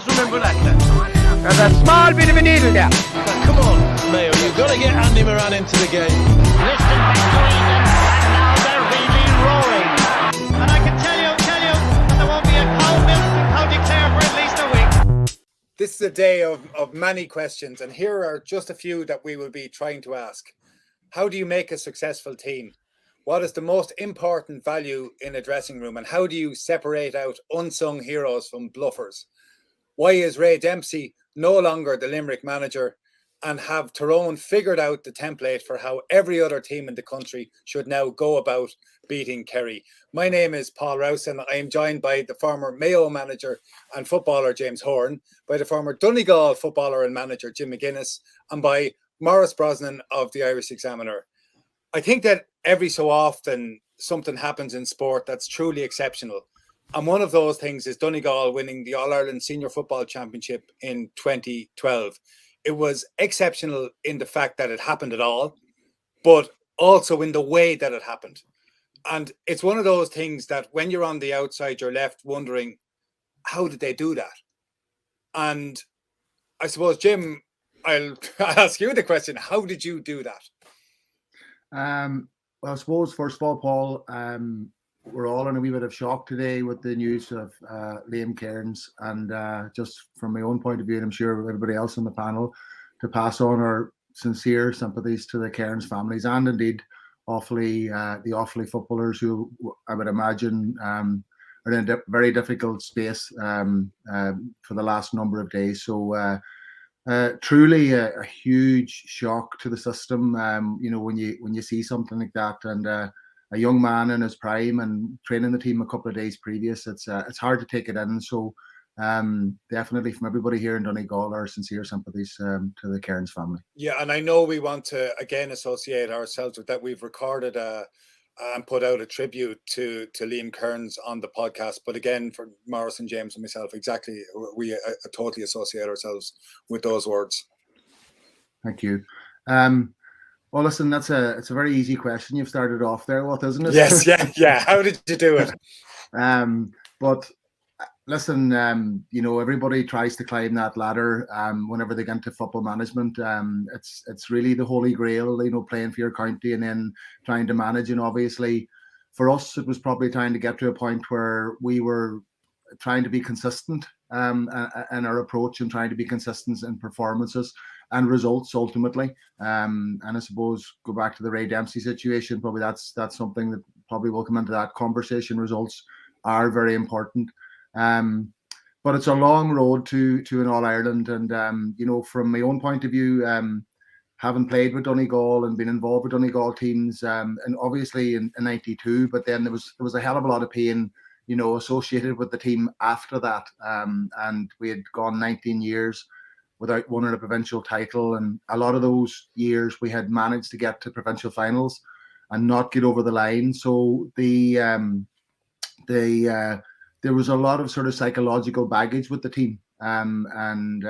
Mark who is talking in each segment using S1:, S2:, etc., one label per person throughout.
S1: Just remember that, lad. There's a small bit of a needle there.
S2: Now, come on, Mayo, you've got to get Andy Moran into the game.
S3: Listen back to Eden, and now they're really rolling. And I can tell you, that there won't be a cow milk in County Clare for at least a week.
S4: This is a day of many questions, and here are just a few that we will be trying to ask. How do you make a successful team? What is the most important value in a dressing room, and how do you separate out unsung heroes from bluffers? Why is Ray Dempsey no longer the Limerick manager, and have Tyrone figured out the template for how every other team in the country should now go about beating Kerry? My name is Paul Rouse, and I am joined by the former Mayo manager and footballer James Horan, by the former Donegal footballer and manager Jim McGuinness, and by Maurice Brosnan of the Irish Examiner. I think that every so often something happens in sport that's truly exceptional. And one of those things is Donegal winning the AllIreland Senior Football Championship in 2012. It was exceptional in the fact that it happened at all, but also in the way that it happened. And it's one of those things that when you're on the outside, you're left wondering, how did they do that? And I suppose, Jim, I'll ask you the question, how did you do that?
S5: Well, I suppose, first of all, Paul, we're all in a wee bit of shock today with the news of Liam Kearns, and just from my own point of view, and I'm sure everybody else on the panel, to pass on our sincere sympathies to the Kearns families, and indeed the Offaly footballers, who I would imagine are in a very difficult space for the last number of days. So truly a huge shock to the system. When you see something like that, and a young man in his prime and training the team a couple of days previous, it's hard to take it in. So definitely from everybody here in Donegal, our sincere sympathies to the Kearns family. Yeah,
S4: and I know we want to again associate ourselves with that. We've recorded and put out a tribute to Liam Kearns on the podcast. But again, for Maurice and James and myself, exactly, we totally associate ourselves with those words.
S5: Thank you. Well, listen, it's a very easy question you've started off there, what, isn't it?
S4: Yes, yeah. How did you do it?
S5: But listen, everybody tries to climb that ladder whenever they get into football management. It's really the holy grail, playing for your county and then trying to manage. And obviously, for us, it was probably trying to get to a point where we were trying to be consistent in our approach and trying to be consistent in performances and results ultimately. And I suppose go back to the Ray Dempsey situation. Probably that's something that probably will come into that conversation. Results are very important. But it's a long road to an All-Ireland, and from my own point of view, having played with Donegal and been involved with Donegal teams, and obviously in '92, but then there was a hell of a lot of pain, associated with the team after that, and we had gone 19 years without winning a provincial title, and a lot of those years we had managed to get to provincial finals and not get over the line. So there was a lot of sort of psychological baggage with the team, and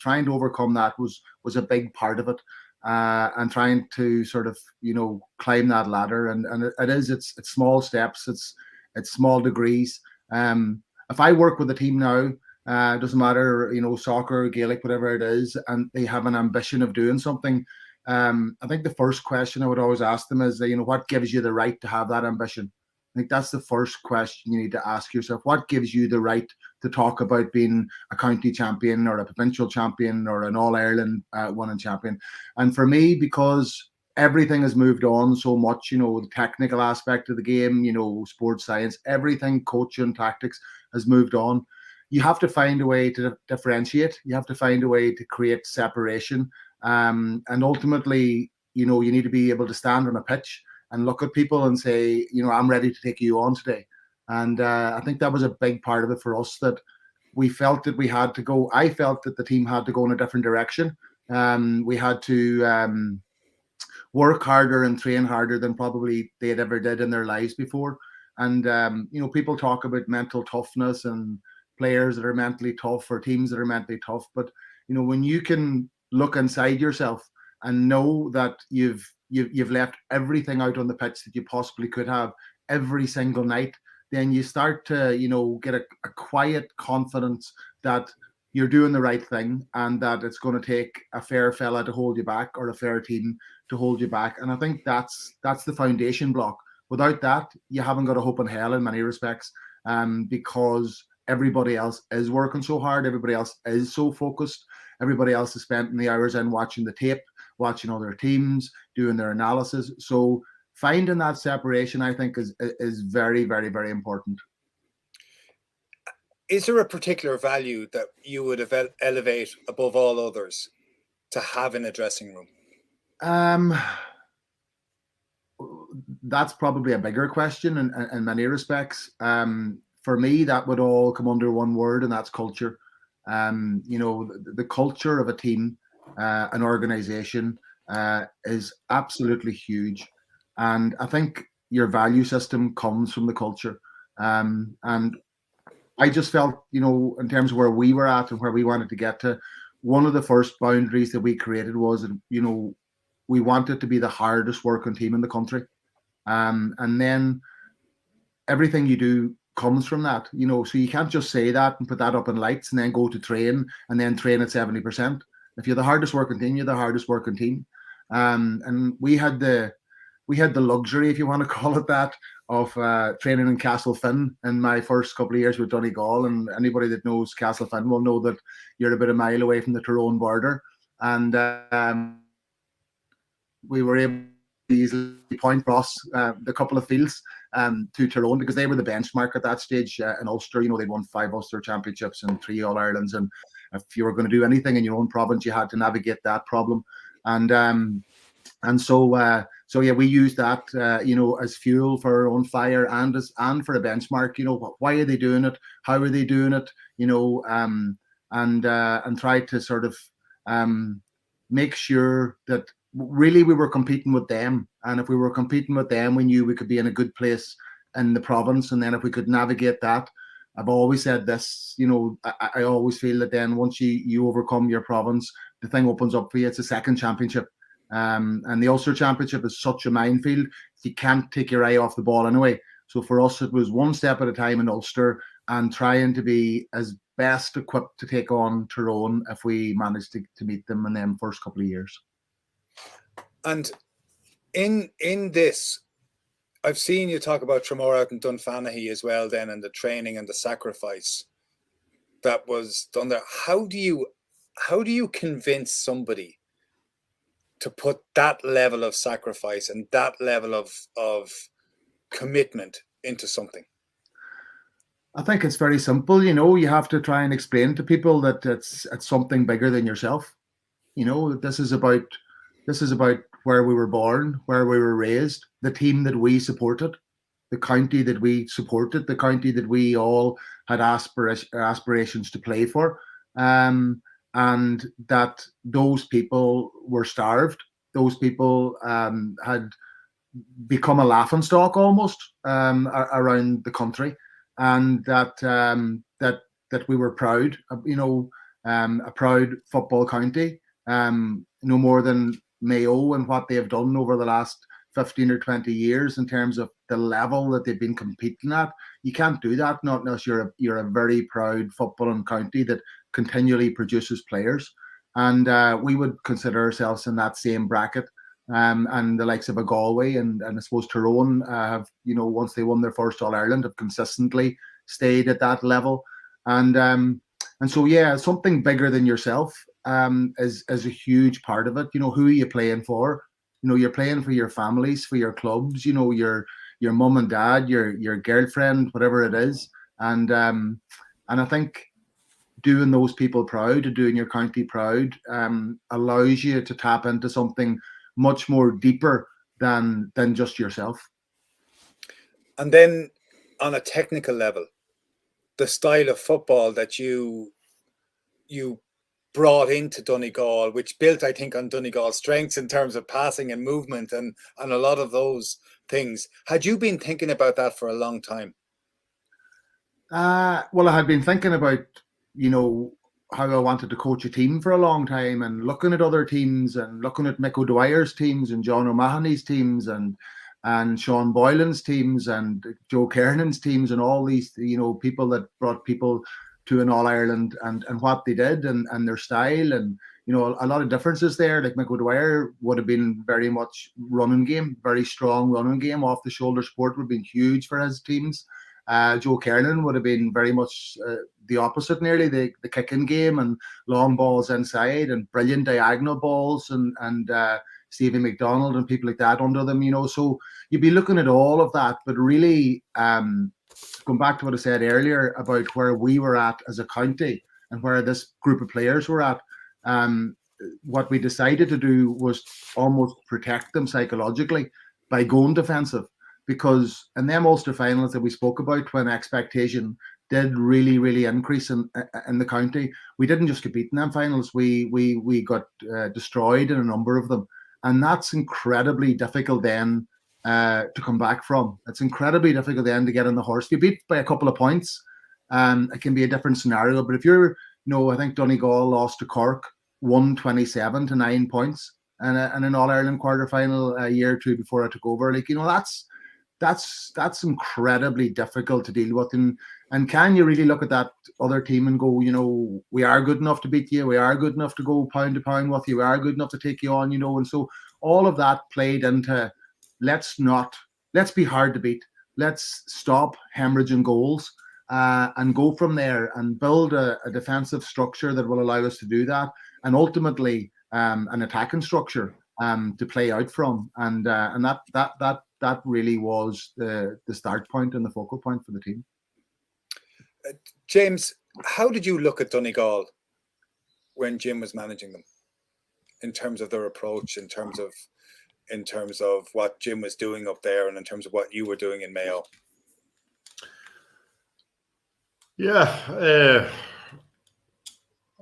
S5: trying to overcome that was a big part of it, and trying to sort of climb that ladder. And it's small steps, it's small degrees. If I work with a team now, it doesn't matter, soccer, Gaelic, whatever it is, and they have an ambition of doing something. I think the first question I would always ask them is, what gives you the right to have that ambition? I think that's the first question you need to ask yourself. What gives you the right to talk about being a county champion or a provincial champion or an All-Ireland winning champion? And for me, because everything has moved on so much, the technical aspect of the game, sports science, everything, coaching, tactics has moved on. You have to find a way to differentiate. You have to find a way to create separation. And ultimately, you need to be able to stand on a pitch and look at people and say, I'm ready to take you on today. And I think that was a big part of it for us, that we felt that we had to go. I felt that the team had to go in a different direction. We had to work harder and train harder than probably they had ever did in their lives before. And, people talk about mental toughness and players that are mentally tough or teams that are mentally tough. But, when you can look inside yourself and know that you've left everything out on the pitch that you possibly could have every single night, then you start to, get a quiet confidence that you're doing the right thing, and that it's going to take a fair fella to hold you back, or a fair team to hold you back. And I think that's the foundation block. Without that, you haven't got a hope in hell in many respects, because everybody else is working so hard, everybody else is so focused, everybody else is spending the hours in watching the tape, watching other teams, doing their analysis. So finding that separation, I think, is very, very, very important.
S4: Is there a particular value that you would elevate above all others to have in a dressing room?
S5: That's probably a bigger question in many respects. For me, that would all come under one word, and that's culture. The culture of a team, an organization, is absolutely huge. And I think your value system comes from the culture. And I just felt, in terms of where we were at and where we wanted to get to, one of the first boundaries that we created was, we wanted to be the hardest working team in the country. And then everything you do comes from that, so you can't just say that and put that up in lights and then go to train and then train at 70%. If you're the hardest working team, you're the hardest working team. And we had the luxury, if you want to call it that, of training in Castlefin in my first couple of years with Donegal. And anybody that knows Castlefin will know that you're about a mile away from the Tyrone border. And we were able to easily point across the couple of fields to Tyrone, because they were the benchmark at that stage in Ulster. They'd won 5 Ulster championships and 3 All-Irelands. And if you were going to do anything in your own province, you had to navigate that problem. So yeah, we used that, as fuel for our own fire and for a benchmark. Why are they doing it? How are they doing it? And try to sort of make sure that really we were competing with them. And if we were competing with them, we knew we could be in a good place in the province. And then if we could navigate that, I've always said this, I always feel that then once you overcome your province, the thing opens up for you. It's a second championship. And the Ulster Championship is such a minefield. You can't take your eye off the ball anyway. So for us, it was one step at a time in Ulster and trying to be as best equipped to take on Tyrone if we managed to meet them in them first couple of years.
S4: And in this, I've seen you talk about Tramore out in Dunfanaghy as well then, and the training and the sacrifice that was done there. How do you convince somebody to put that level of sacrifice and that level of commitment into something?
S5: I think it's very simple. You have to try and explain to people that it's something bigger than yourself. This is about where we were born, where we were raised, the team that we supported, the county that we supported, the county that we all had aspirations to play for. And that those people were starved. Those people had become a laughingstock almost around the country, and that we were proud. A proud football county. No more than Mayo and what they have done over the last 15 or 20 years in terms of the level that they've been competing at. You can't do that not unless you're a very proud footballing county that continually produces players. And we would consider ourselves in that same bracket. And the likes of a Galway and I suppose Tyrone have, once they won their first All-Ireland, have consistently stayed at that level. And so, yeah, something bigger than yourself is a huge part of it. Who are you playing for? You're playing for your families, for your clubs, your mum and dad, your girlfriend, whatever it is. And I think doing those people proud and doing your county proud allows you to tap into something much more deeper than just yourself.
S4: And then on a technical level, the style of football that you brought into Donegal, which built, I think, on Donegal's strengths in terms of passing and movement and a lot of those things. Had you been thinking about that for a long time?
S5: Well, I had been thinking about, how I wanted to coach a team for a long time, and looking at other teams and looking at Mick O'Dwyer's teams and John O'Mahony's teams and Sean Boylan's teams and Joe Kernan's teams and all these, people that brought people an All-Ireland and what they did and their style, and you know, a lot of differences there. Like McGuire would have been very much running game, very strong running game, off the shoulder sport would have been huge for his teams. Joe Kernan would have been very much the opposite, nearly the kicking game and long balls inside and brilliant diagonal balls and Stevie McDonald and people like that under them, you know. So you'd be looking at all of that, but really going back to what I said earlier about where we were at as a county and where this group of players were at, what we decided to do was almost protect them psychologically by going defensive. Because in them Ulster finals that we spoke about, when expectation did really, really increase in the county, we didn't just get beaten in them finals. We got destroyed in a number of them, and that's incredibly difficult then to come back from. It's incredibly difficult then to get on the horse. If you beat by a couple of points, it can be a different scenario. But if you're, you know, I think Donegal lost to Cork 127 to 9 points in an All-Ireland quarter-final a year or two before I took over. Like, you know, that's incredibly difficult to deal with. And can you really look at that other team and go, you know, we are good enough to beat you, we are good enough to go pound to pound with you, we are good enough to take you on, you know. And so all of that played into let's be hard to beat, let's stop hemorrhaging goals and go from there and build a defensive structure that will allow us to do that, and ultimately an attacking structure to play out from. And that really was the start point and the focal point for the team.
S4: James, how did you look at Donegal when Jim was managing them, in terms of their approach, in terms of what Jim was doing up there, and in terms of what you were doing in Mayo?
S6: Yeah,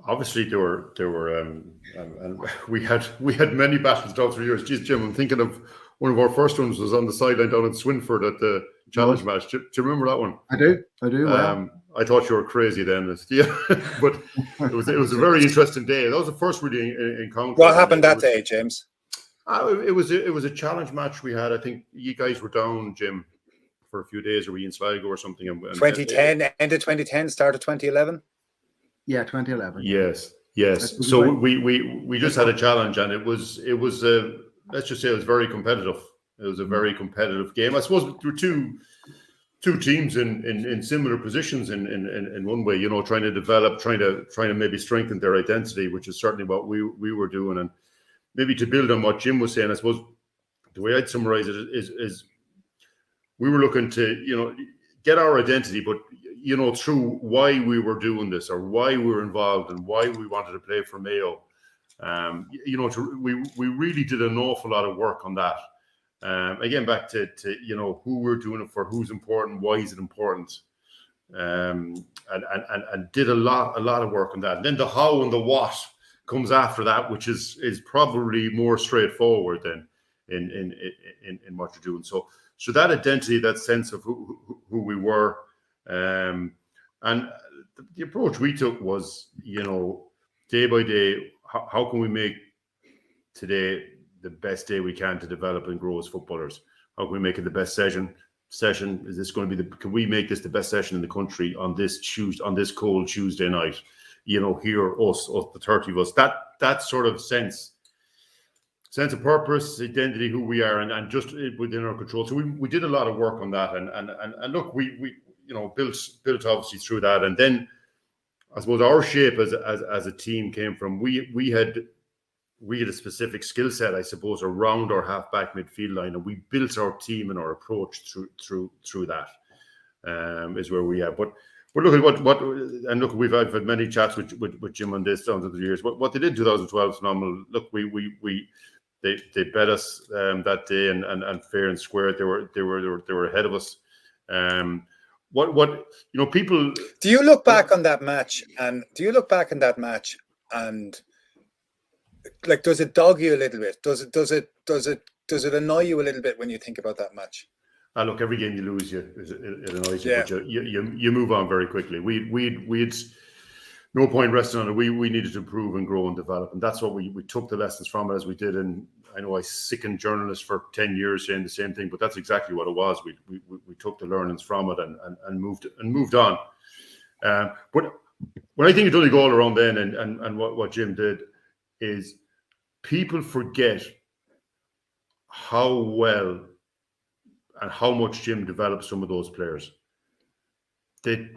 S6: obviously there were and we had many battles down through years. Geez, Jim, I'm thinking of one of our first ones was on the sideline down in Swinford at the challenge match. Do you remember that one?
S5: I do. Well.
S6: I thought you were crazy then, yeah. But it was a very interesting day. That was the first really encounter.
S4: What happened that day, James?
S6: It was a challenge match we had. I think you guys were down, Jim, for a few days. Or were you in Sligo or something?
S4: 2010, end of 2010, start of 2011.
S5: Yeah, 2011.
S6: Yes. So we just had a challenge, and it was let's just say it was very competitive. It was a very competitive game. I suppose there were two teams in similar positions in one way, you know, trying to develop, trying to maybe strengthen their identity, which is certainly what we were doing. And maybe to build on what Jim was saying, I suppose the way I'd summarize it is we were looking to, you know, get our identity, but, you know, through why we were doing this or why we were involved and why we wanted to play for Mayo. You know, we really did an awful lot of work on that. Again, back to you know, who we're doing it for, who's important, why is it important, and did a lot of work on that. And then the how and the what comes after that, which is probably more straightforward than in what you're doing. So that identity, that sense of who we were, and the approach we took was, you know, day by day, how can we make today the best day we can to develop and grow as footballers? How can we make it the best session? Is this going to be can we make this the best session in the country on this cold Tuesday night? You know, here us the 30 of us. That sort of sense of purpose, identity, who we are, and just within our control. So we did a lot of work on that, and look, we you know, built obviously through that, and then I suppose our shape as a team came from we had a specific skill set, I suppose, around our half-back midfield line, and we built our team and our approach through that. Is where we are. But look at what and look, I've had many chats with Jim on this down through the years. What they did in 2012 is phenomenal. Look, they bet us that day, and fair and square. They were ahead of us. What you know, people.
S4: Do you look back on that match and like, does it dog you a little bit? Does it annoy you a little bit when you think about that match?
S6: Look, every game you lose, it annoys you, yeah. But you move on very quickly. We'd no point resting on it. We needed to improve and grow and develop, and that's what we took the lessons from it, as we did. And I know I sickened journalists for 10 years saying the same thing, but that's exactly what it was. We took the learnings from it and moved on. But when I think of Donegal around then and what Jim did is people forget how well and how much Jim developed some of those players. They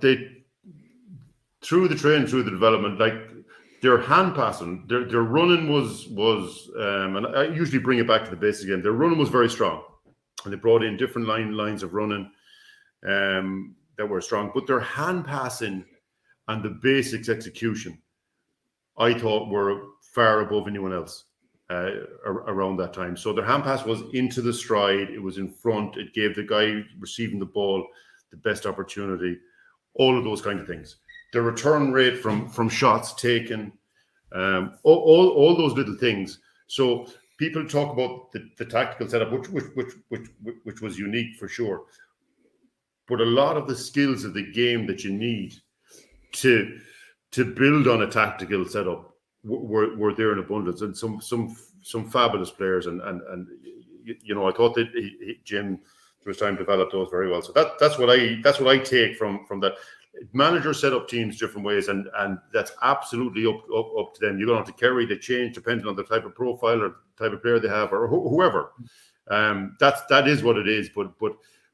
S6: through the training, through the development, like their hand passing, their running was and I usually bring it back to the basics again. Their running was very strong, and they brought in different lines of running that were strong. But their hand passing and the basics execution, I thought, were far above anyone else around that time. So their hand pass was into the stride. It was in front. It gave the guy receiving the ball the best opportunity. All of those kind of things. The return rate from shots taken, all those little things. So people talk about the tactical setup, which was unique for sure. But a lot of the skills of the game that you need to build on a tactical setup were there in abundance, and some fabulous players. And you know, I thought that Jim through his time developed those very well. So that's what I take from that. Managers set up teams different ways, and that's absolutely up to them. You're going to have to Kerry, they change depending on the type of profile or type of player they have, or whoever. That is what it is. But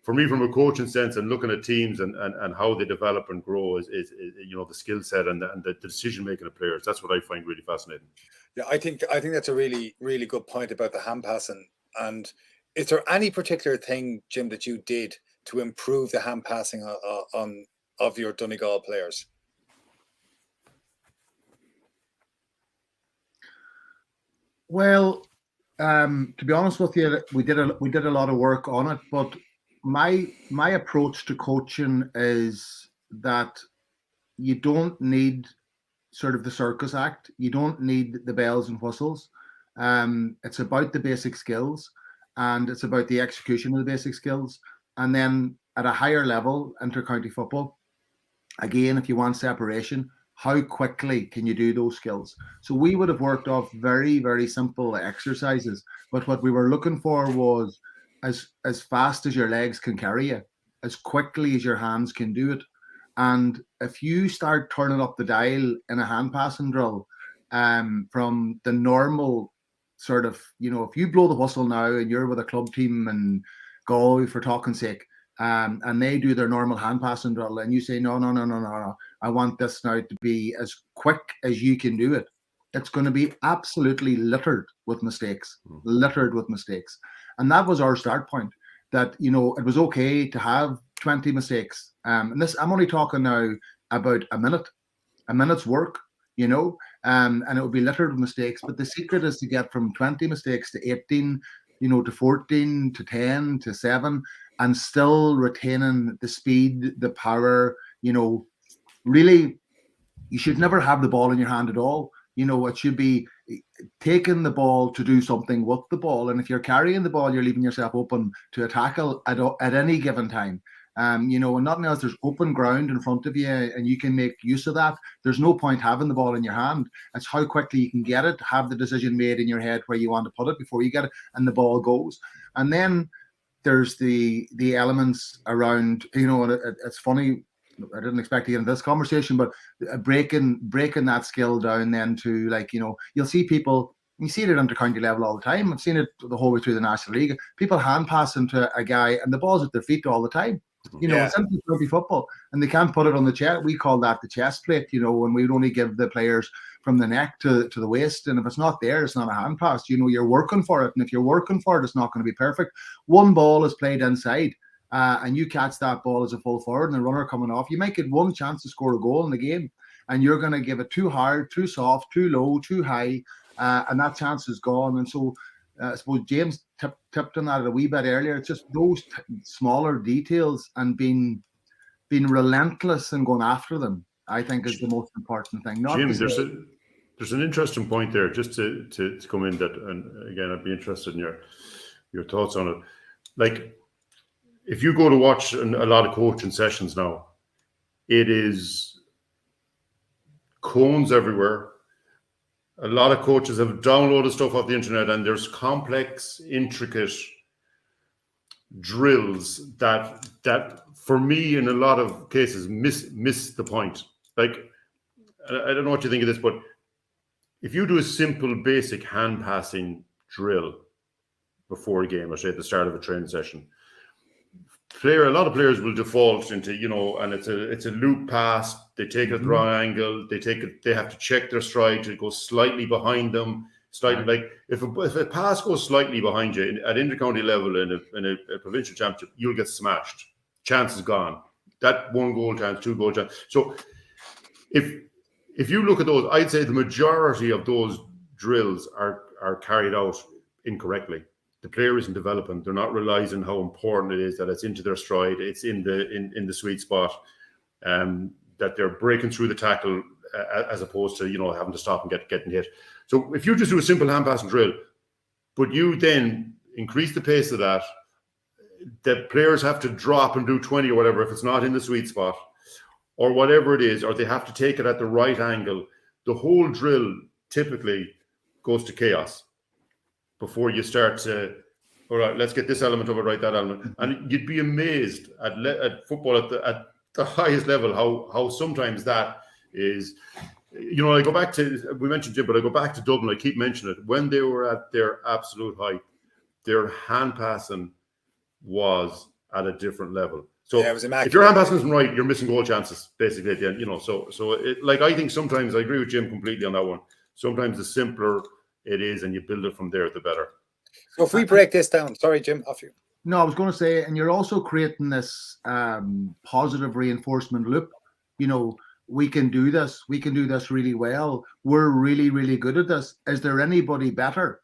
S6: for me, from a coaching sense and looking at teams and how they develop and grow is you know, the skill set and the decision making of players. That's what I find really fascinating.
S4: Yeah, I think that's a really, really good point about the hand passing. And is there any particular thing, Jim, that you did to improve the hand passing of your Donegal players?
S5: Well, to be honest with you, we did a lot of work on it, but my approach to coaching is that you don't need sort of the circus act. You don't need the bells and whistles. It's about the basic skills, and it's about the execution of the basic skills. And then at a higher level, inter-county football, again, if you want separation, how quickly can you do those skills? So we would have worked off very, very simple exercises, but what we were looking for was as fast as your legs can carry you, as quickly as your hands can do it. And if you start turning up the dial in a hand passing drill, from the normal sort of, you know, if you blow the whistle now and you're with a club team in Galway, for talking's sake, and they do their normal hand passing drill, and you say, no, I want this now to be as quick as you can do it. It's going to be absolutely littered with mistakes. And that was our start point, that, you know, it was okay to have 20 mistakes. And this, I'm only talking now about a minute's work, you know, and it will be littered with mistakes. But the secret is to get from 20 mistakes to 18, you know, to 14, to 10, to 7, and still retaining the speed, the power. You know, really, you should never have the ball in your hand at all. You know, it should be taking the ball to do something with the ball. And if you're carrying the ball, you're leaving yourself open to a tackle at any given time. You know, and nothing else, there's open ground in front of you and you can make use of that. There's no point having the ball in your hand. It's how quickly you can get it, have the decision made in your head where you want to put it before you get it, and the ball goes. And then there's the elements around, you know, and it's funny, I didn't expect to get into this conversation, but breaking that skill down then to, like, you know, you'll see people, you see it at inter-county level all the time. I've seen it the whole way through the National League. People hand passing to a guy and the ball's at their feet all the time. You know, it's inter-county football and they can't put it on the chest. We call that the chest plate, you know, and we'd only give the players from the neck to the waist. And if it's not there, it's not a hand pass. You know, you're working for it. And if you're working for it, it's not going to be perfect. One ball is played inside. And you catch that ball as a full forward and the runner coming off, you might get one chance to score a goal in the game, and you're going to give it too hard, too soft, too low, too high, and that chance is gone. And so I suppose James tipped on that a wee bit earlier. It's just those smaller details and being relentless and going after them, I think, is the most important thing.
S6: James, there's an interesting point there, just to come in that, and again, I'd be interested in your thoughts on it. Like, if you go to watch a lot of coaching sessions now, it is cones everywhere. A lot of coaches have downloaded stuff off the internet, and there's complex, intricate drills that for me, in a lot of cases, miss the point. Like, I don't know what you think of this, but if you do a simple, basic hand passing drill before a game, or say at the start of a training session, a lot of players will default into, and it's a loop pass. They take it at the wrong angle. They have to check their stride to go slightly behind them. Slightly, like if a pass goes slightly behind you at intercounty level in a provincial championship, you'll get smashed. Chance is gone. That 1 goal chance, 2 goal chance. So if you look at those, I'd say the majority of those drills are carried out incorrectly. The player isn't developing. They're not realizing how important it is that it's into their stride. It's in the sweet spot. That they're breaking through the tackle as opposed to having to stop and getting hit. So if you just do a simple hand pass and drill, but you then increase the pace of that, the players have to drop and do 20 or whatever if it's not in the sweet spot, or whatever it is, or they have to take it at the right angle. The whole drill typically goes to chaos before you start to, all right, let's get this element override that element. And you'd be amazed at football at the highest level how sometimes that is. I go back to, we mentioned Jim, but I go back to Dublin. I keep mentioning it. When they were at their absolute height, their hand passing was at a different level. So
S4: it was immaculate.
S6: If your hand passing isn't right, you're missing goal chances basically at the end. So I think sometimes I agree with Jim completely on that one. Sometimes the simpler it is, and you build it from there, the better.
S4: So if we break this down, sorry, Jim, off you.
S5: No, I was going to say, and you're also creating this positive reinforcement loop. We can do this. We can do this really well. We're really, really good at this. Is there anybody better?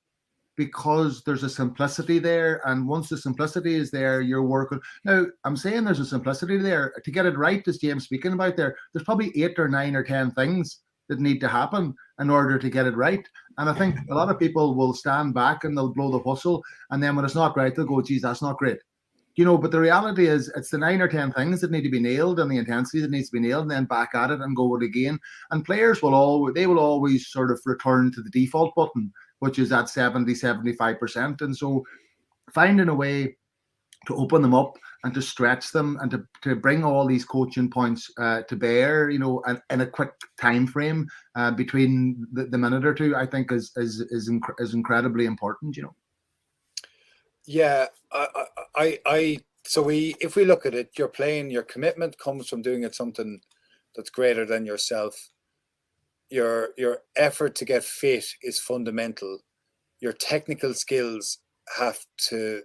S5: Because there's a simplicity there. And once the simplicity is there, you're working. Now, I'm saying there's a simplicity there. To get it right, as James speaking about there's probably 8 or 9 or 10 things that need to happen in order to get it right. And I think a lot of people will stand back and they'll blow the whistle. And then when it's not right, they'll go, geez, that's not great. But the reality is it's the 9 or 10 things that need to be nailed and the intensity that needs to be nailed, and then back at it and go it again. And players will always sort of return to the default button, which is at 70-75%. And so finding a way to open them up and to stretch them and to bring all these coaching points to bear, in a quick time frame between the minute or two, I think is incredibly important,
S4: Yeah, if we look at it, your commitment comes from doing it something that's greater than yourself. Your effort to get fit is fundamental. Your technical skills have to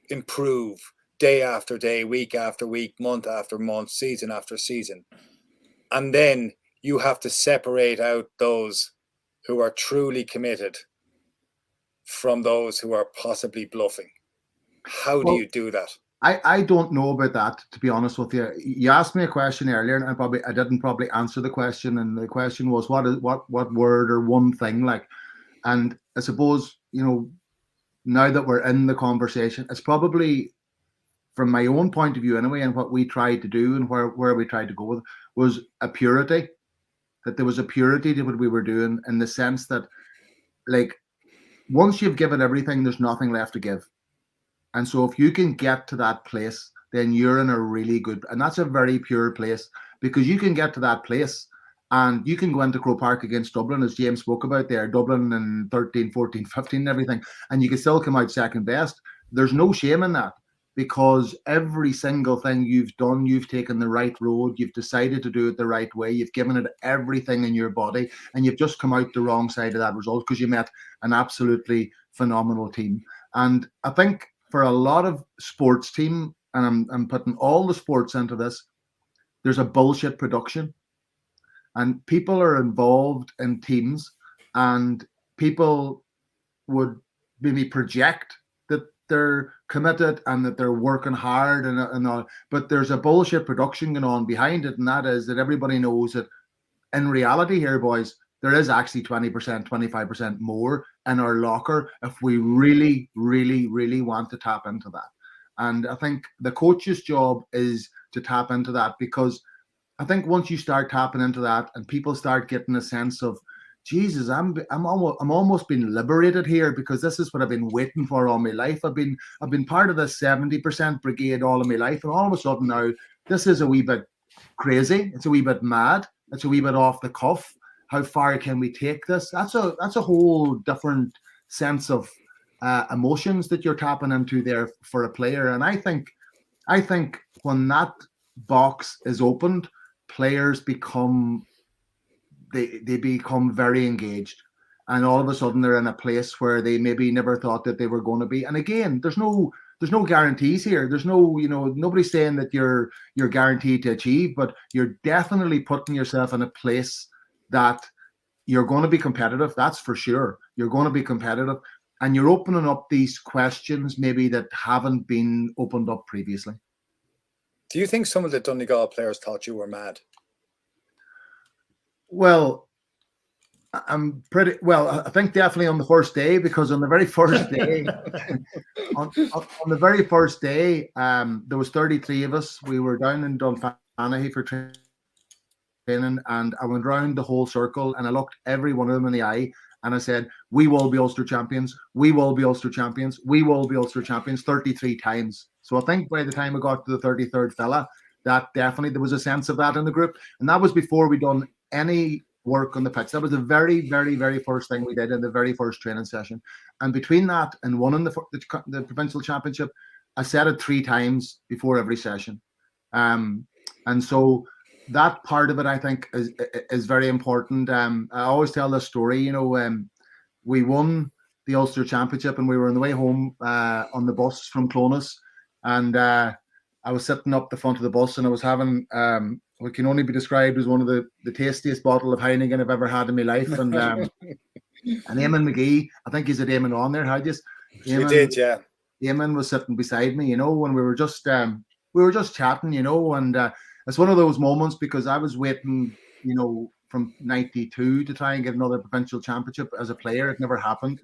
S4: improve day after day, week after week, month after month, season after season. And then you have to separate out those who are truly committed from those who are possibly bluffing. How do you do that?
S5: I don't know about that, to be honest with you. You asked me a question earlier, and I didn't probably answer the question. And the question was, what word or one thing like? And I suppose, now that we're in the conversation, it's probably, from my own point of view anyway, and what we tried to do and where we tried to go with, was a purity. That there was a purity to what we were doing, in the sense that, like, once you've given everything, there's nothing left to give. And so if you can get to that place, then you're in a really good, and that's a very pure place, because you can get to that place and you can go into Croke Park against Dublin, as James spoke about there, Dublin in 13, 14, 15 and everything, and you can still come out second best. There's no shame in that, because every single thing you've done, you've taken the right road, you've decided to do it the right way, you've given it everything in your body, and you've just come out the wrong side of that result because you met an absolutely phenomenal team. And I think for a lot of sports team, and I'm putting all the sports into this, there's a bullshit production. And people are involved in teams, and people would maybe project that they're committed and that they're working hard and all, but there's a bullshit production going on behind it, and that is that everybody knows that in reality here, boys, there is actually 20%, 25% more in our locker if we really, really, really want to tap into that. And I think the coach's job is to tap into that, because I think once you start tapping into that and people start getting a sense of, Jesus, I'm almost been liberated here, because this is what I've been waiting for all my life. I've been part of this 70% brigade all of my life, and all of a sudden now this is a wee bit crazy. It's a wee bit mad, it's a wee bit off the cuff. How far can we take this? That's a whole different sense of emotions that you're tapping into there for a player. And I think when that box is opened, players become very engaged, and all of a sudden they're in a place where they maybe never thought that they were going to be. And again, there's no guarantees here. There's no, nobody's saying that you're guaranteed to achieve, but you're definitely putting yourself in a place that you're going to be competitive. That's for sure. You're going to be competitive, and you're opening up these questions maybe that haven't been opened up previously.
S4: Do you think some of the Donegal players thought you were mad?
S5: Well, I think definitely on the first day, because on the very first day, on the very first day, there was 33 of us. We were down in Dunfanaghy for training, and I went round the whole circle and I looked every one of them in the eye and I said, "We will be Ulster champions. We will be Ulster champions. We will be Ulster champions," 33 times. So I think by the time I got to the 33rd fella, that definitely there was a sense of that in the group, and that was before we'd done any work on the pitch. That was the very, very, very first thing we did in the very first training session. And between that and winning the provincial championship, I said it 3 times before every session. And so that part of it, I think, is very important. I always tell this story, we won the Ulster Championship and we were on the way home on the bus from Clonus, and I was sitting up the front of the bus and I was having what can only be described as one of the tastiest bottle of Heineken I've ever had in my life. And and Eamon McGee, I think he's at Eamon on there. How just
S4: you did, yeah.
S5: Eamon was sitting beside me, when we were just chatting, and it's one of those moments because I was waiting, from '92 to try and get another provincial championship as a player. It never happened.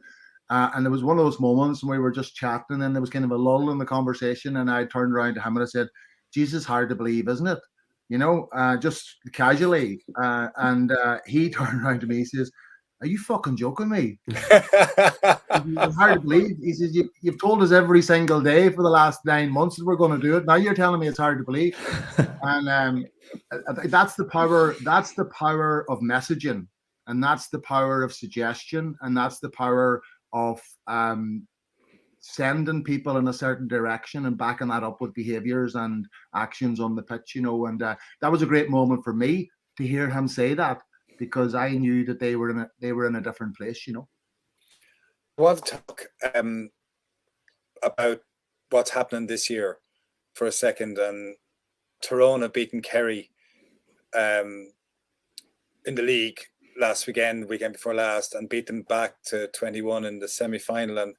S5: And it was one of those moments when we were just chatting and there was kind of a lull in the conversation, and I turned around to him and I said, "Jesus, hard to believe, isn't it?" Just casually. And he turned around to me, he says, "Are you fucking joking me?" It's hard to believe. He says, you've told us every single day for the last 9 months that we're going to do it. Now you're telling me it's hard to believe. And that's the power. That's the power of messaging, and that's the power of suggestion, and that's the power of sending people in a certain direction and backing that up with behaviors and actions on the pitch. And that was a great moment for me to hear him say that, because I knew that they were in a different place. I
S4: want to talk about what's happening this year for a second. And Tyrone have beaten Kerry in the league last weekend before last, and beat them back to 21 in the semi-final. And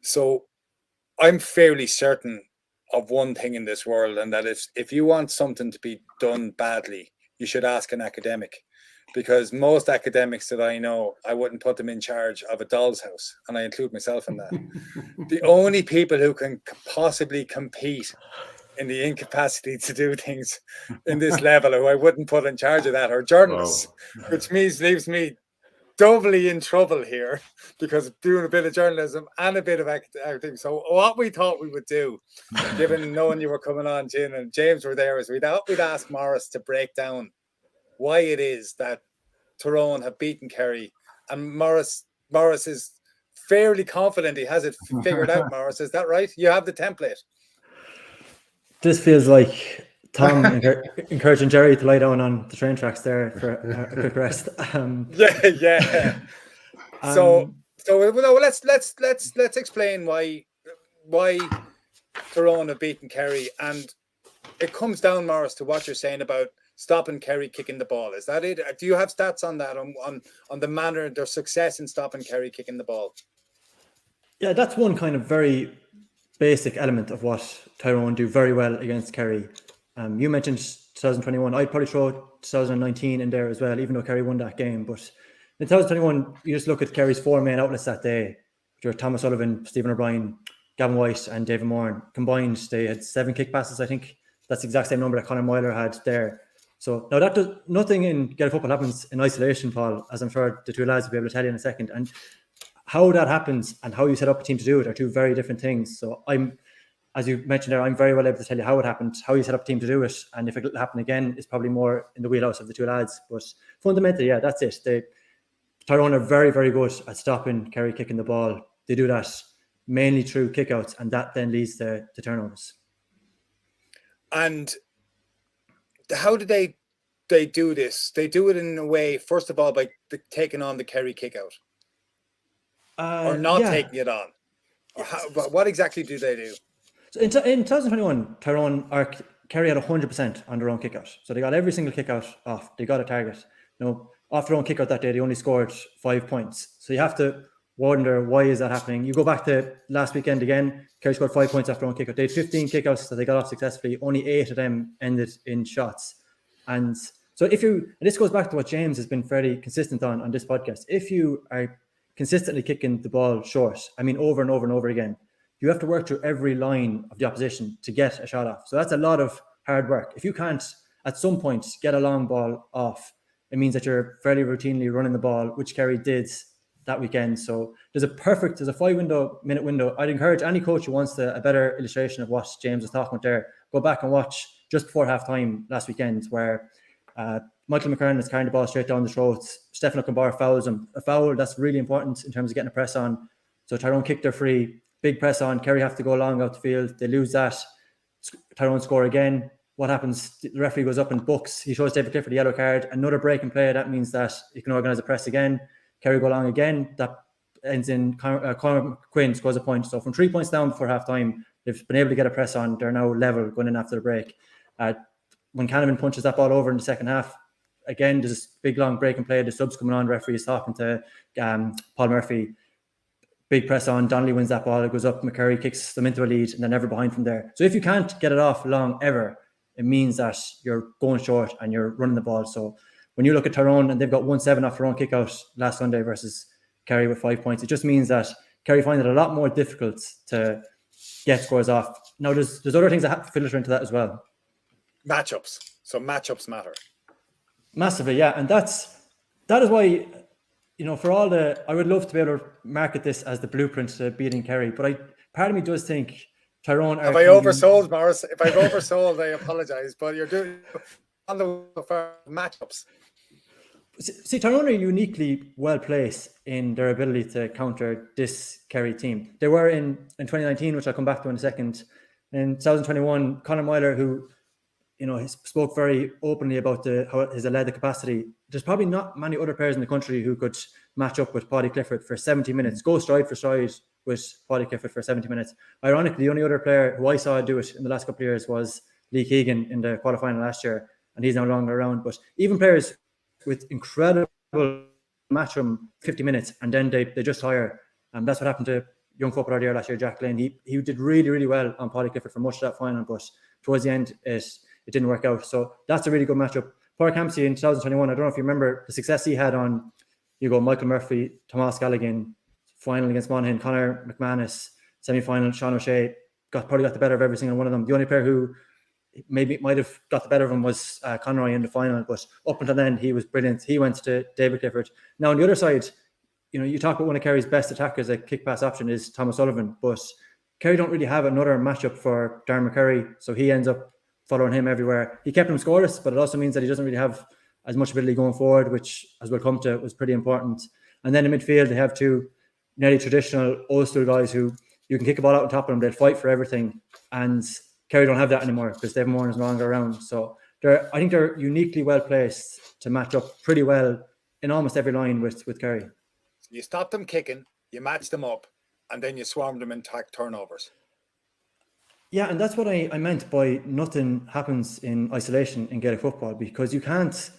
S4: so I'm fairly certain of one thing in this world, and that is, if you want something to be done badly, you should ask an academic. Because most academics that I know, I wouldn't put them in charge of a doll's house, and I include myself in that. The only people who can possibly compete in the incapacity to do things in this level, who I wouldn't put in charge of that, are journalists, which leaves me doubly in trouble here, because doing a bit of journalism and a bit of acting. So what we thought we would do, given knowing you were coming on, Jim and James were there, is we'd ask Maurice to break down why it is that Tyrone have beaten Kerry. And Maurice is fairly confident he has it figured out. Maurice, is that right? You have the template.
S7: This feels like Tom encouraging Jerry to lie down on the train tracks there for a quick rest.
S4: Yeah. So let's explain why Tyrone have beaten Kerry, and it comes down, Maurice, to what you're saying about stopping Kerry kicking the ball. Is that it? Do you have stats on that, on the manner, their success in stopping Kerry kicking the ball?
S7: Yeah, that's one kind of very basic element of what Tyrone do very well against Kerry. You mentioned 2021. I'd probably throw 2019 in there as well, even though Kerry won that game. But in 2021, you just look at Kerry's 4 main outlets that day, which were Thomas Sullivan, Stephen O'Brien, Gavin White and David Moran. Combined, they had 7 kick passes. I think that's the exact same number that Conor Myler had there. So now that does nothing in Gaelic football happens in isolation, Paul, as I'm sure the two lads will be able to tell you in a second. And how that happens and how you set up a team to do it are two very different things. So I'm as you mentioned there, I'm very well able to tell you how it happened, how you set up a team to do it, and if it'll happen again, it's probably more in the wheelhouse of the two lads. But fundamentally, yeah, that's it. Tyrone are very, very good at stopping Kerry kicking the ball. They do that mainly through kickouts, and that then leads to turnovers.
S4: And how do they do this? They do it in a way, first of all, by taking on the Kerry kickout, or not taking it on. Or what exactly do they do?
S7: So in 2021, Kerry had 100% on their own kickout. So they got every single kickout off. They got a target. Off their own kickout that day, they only scored 5 points. So you have to wonder, why is that happening? You go back to last weekend again, Kerry scored 5 points after their own kickout. They had 15 kickouts that they got off successfully. Only 8 of them ended in shots. And so and this goes back to what James has been fairly consistent on this podcast. If you are consistently kicking the ball short, over and over and over again, you have to work through every line of the opposition to get a shot off. So that's a lot of hard work. If you can't, at some point, get a long ball off, it means that you're fairly routinely running the ball, which Kerry did that weekend. So there's a 5-minute window. I'd encourage any coach who wants a better illustration of what James was talking about there, go back and watch just before half-time last weekend, where Michael McKernan is carrying the ball straight down the throats. Stefan Okumbar fouls him. A foul, that's really important in terms of getting a press on. So Tyrone kicked their free. Big press on. Kerry have to go long out the field. They lose that. Tyrone score again. What happens? The referee goes up and books. He shows David Clifford a yellow card. Another break and play. That means that you can organise a press again. Kerry go long again. That ends in Conor McQuinn scores a point. So from 3 points down before half time, they've been able to get a press on. They're now level going in after the break. When Canavan punches that ball over in the second half, again, there's this big long break and play. The subs coming on. The referee is talking to Paul Murphy. Big press on, Donnelly wins that ball, it goes up, McCurry kicks them into a lead, and they're never behind from there. So if you can't get it off long ever, it means that you're going short and you're running the ball. So when you look at Tyrone, and they've got 1-7 off their own kick out last Sunday versus Kerry with 5 points, it just means that Kerry find it a lot more difficult to get scores off. Now, there's other things that have to filter into that as well.
S4: Matchups. So matchups matter.
S7: Massively, yeah. And that is why... for all I would love to be able to market this as the blueprint to beating Kerry, but part of me does think Tyrone are...
S4: Have I oversold, Maurice? If I've oversold, I apologise, but you're doing on the matchups.
S7: See, Tyrone are uniquely well placed in their ability to counter this Kerry team. They were in 2019, which I'll come back to in a second. In 2021, Conor Myler, who he spoke very openly about how his Aleda capacity. There's probably not many other players in the country who could match up with Paddy Clifford for 70 minutes, go stride for stride with Paddy Clifford for 70 minutes. Ironically, the only other player who I saw do it in the last couple of years was Lee Keegan in the quarterfinal last year, and he's no longer around. But even players with incredible match from 50 minutes, and then they just tire. And that's what happened to young footballer of the year last year, Jack Lane. He did really, really well on Paddy Clifford for much of that final, but towards the end, it didn't work out. So that's a really good matchup. Pádraig Campsey in 2021, I don't know if you remember the success he had on, Michael Murphy, Tomás Galligan, final against Monaghan, Conor McManus, semi-final, Sean O'Shea, probably got the better of every single one of them. The only player who maybe might have got the better of him was Conroy in the final, but up until then, he was brilliant. He went to David Clifford. Now, on the other side, you talk about one of Kerry's best attackers, a kick-pass option is Thomas Sullivan, but Kerry don't really have another matchup for Darren McCurry, so he ends up following him everywhere. He kept him scoreless, but it also means that he doesn't really have as much ability going forward, which, as we'll come to, was pretty important. And then in midfield, they have two nearly traditional old-school guys who you can kick a ball out on top of them, they'll fight for everything. And Kerry don't have that anymore because David Moran is no longer around. So I think they're uniquely well-placed to match up pretty well in almost every line with Kerry.
S4: You stop them kicking, you match them up, and then you swarm them in turnovers.
S7: Yeah, and that's what I meant by nothing happens in isolation in Gaelic football, because you can't...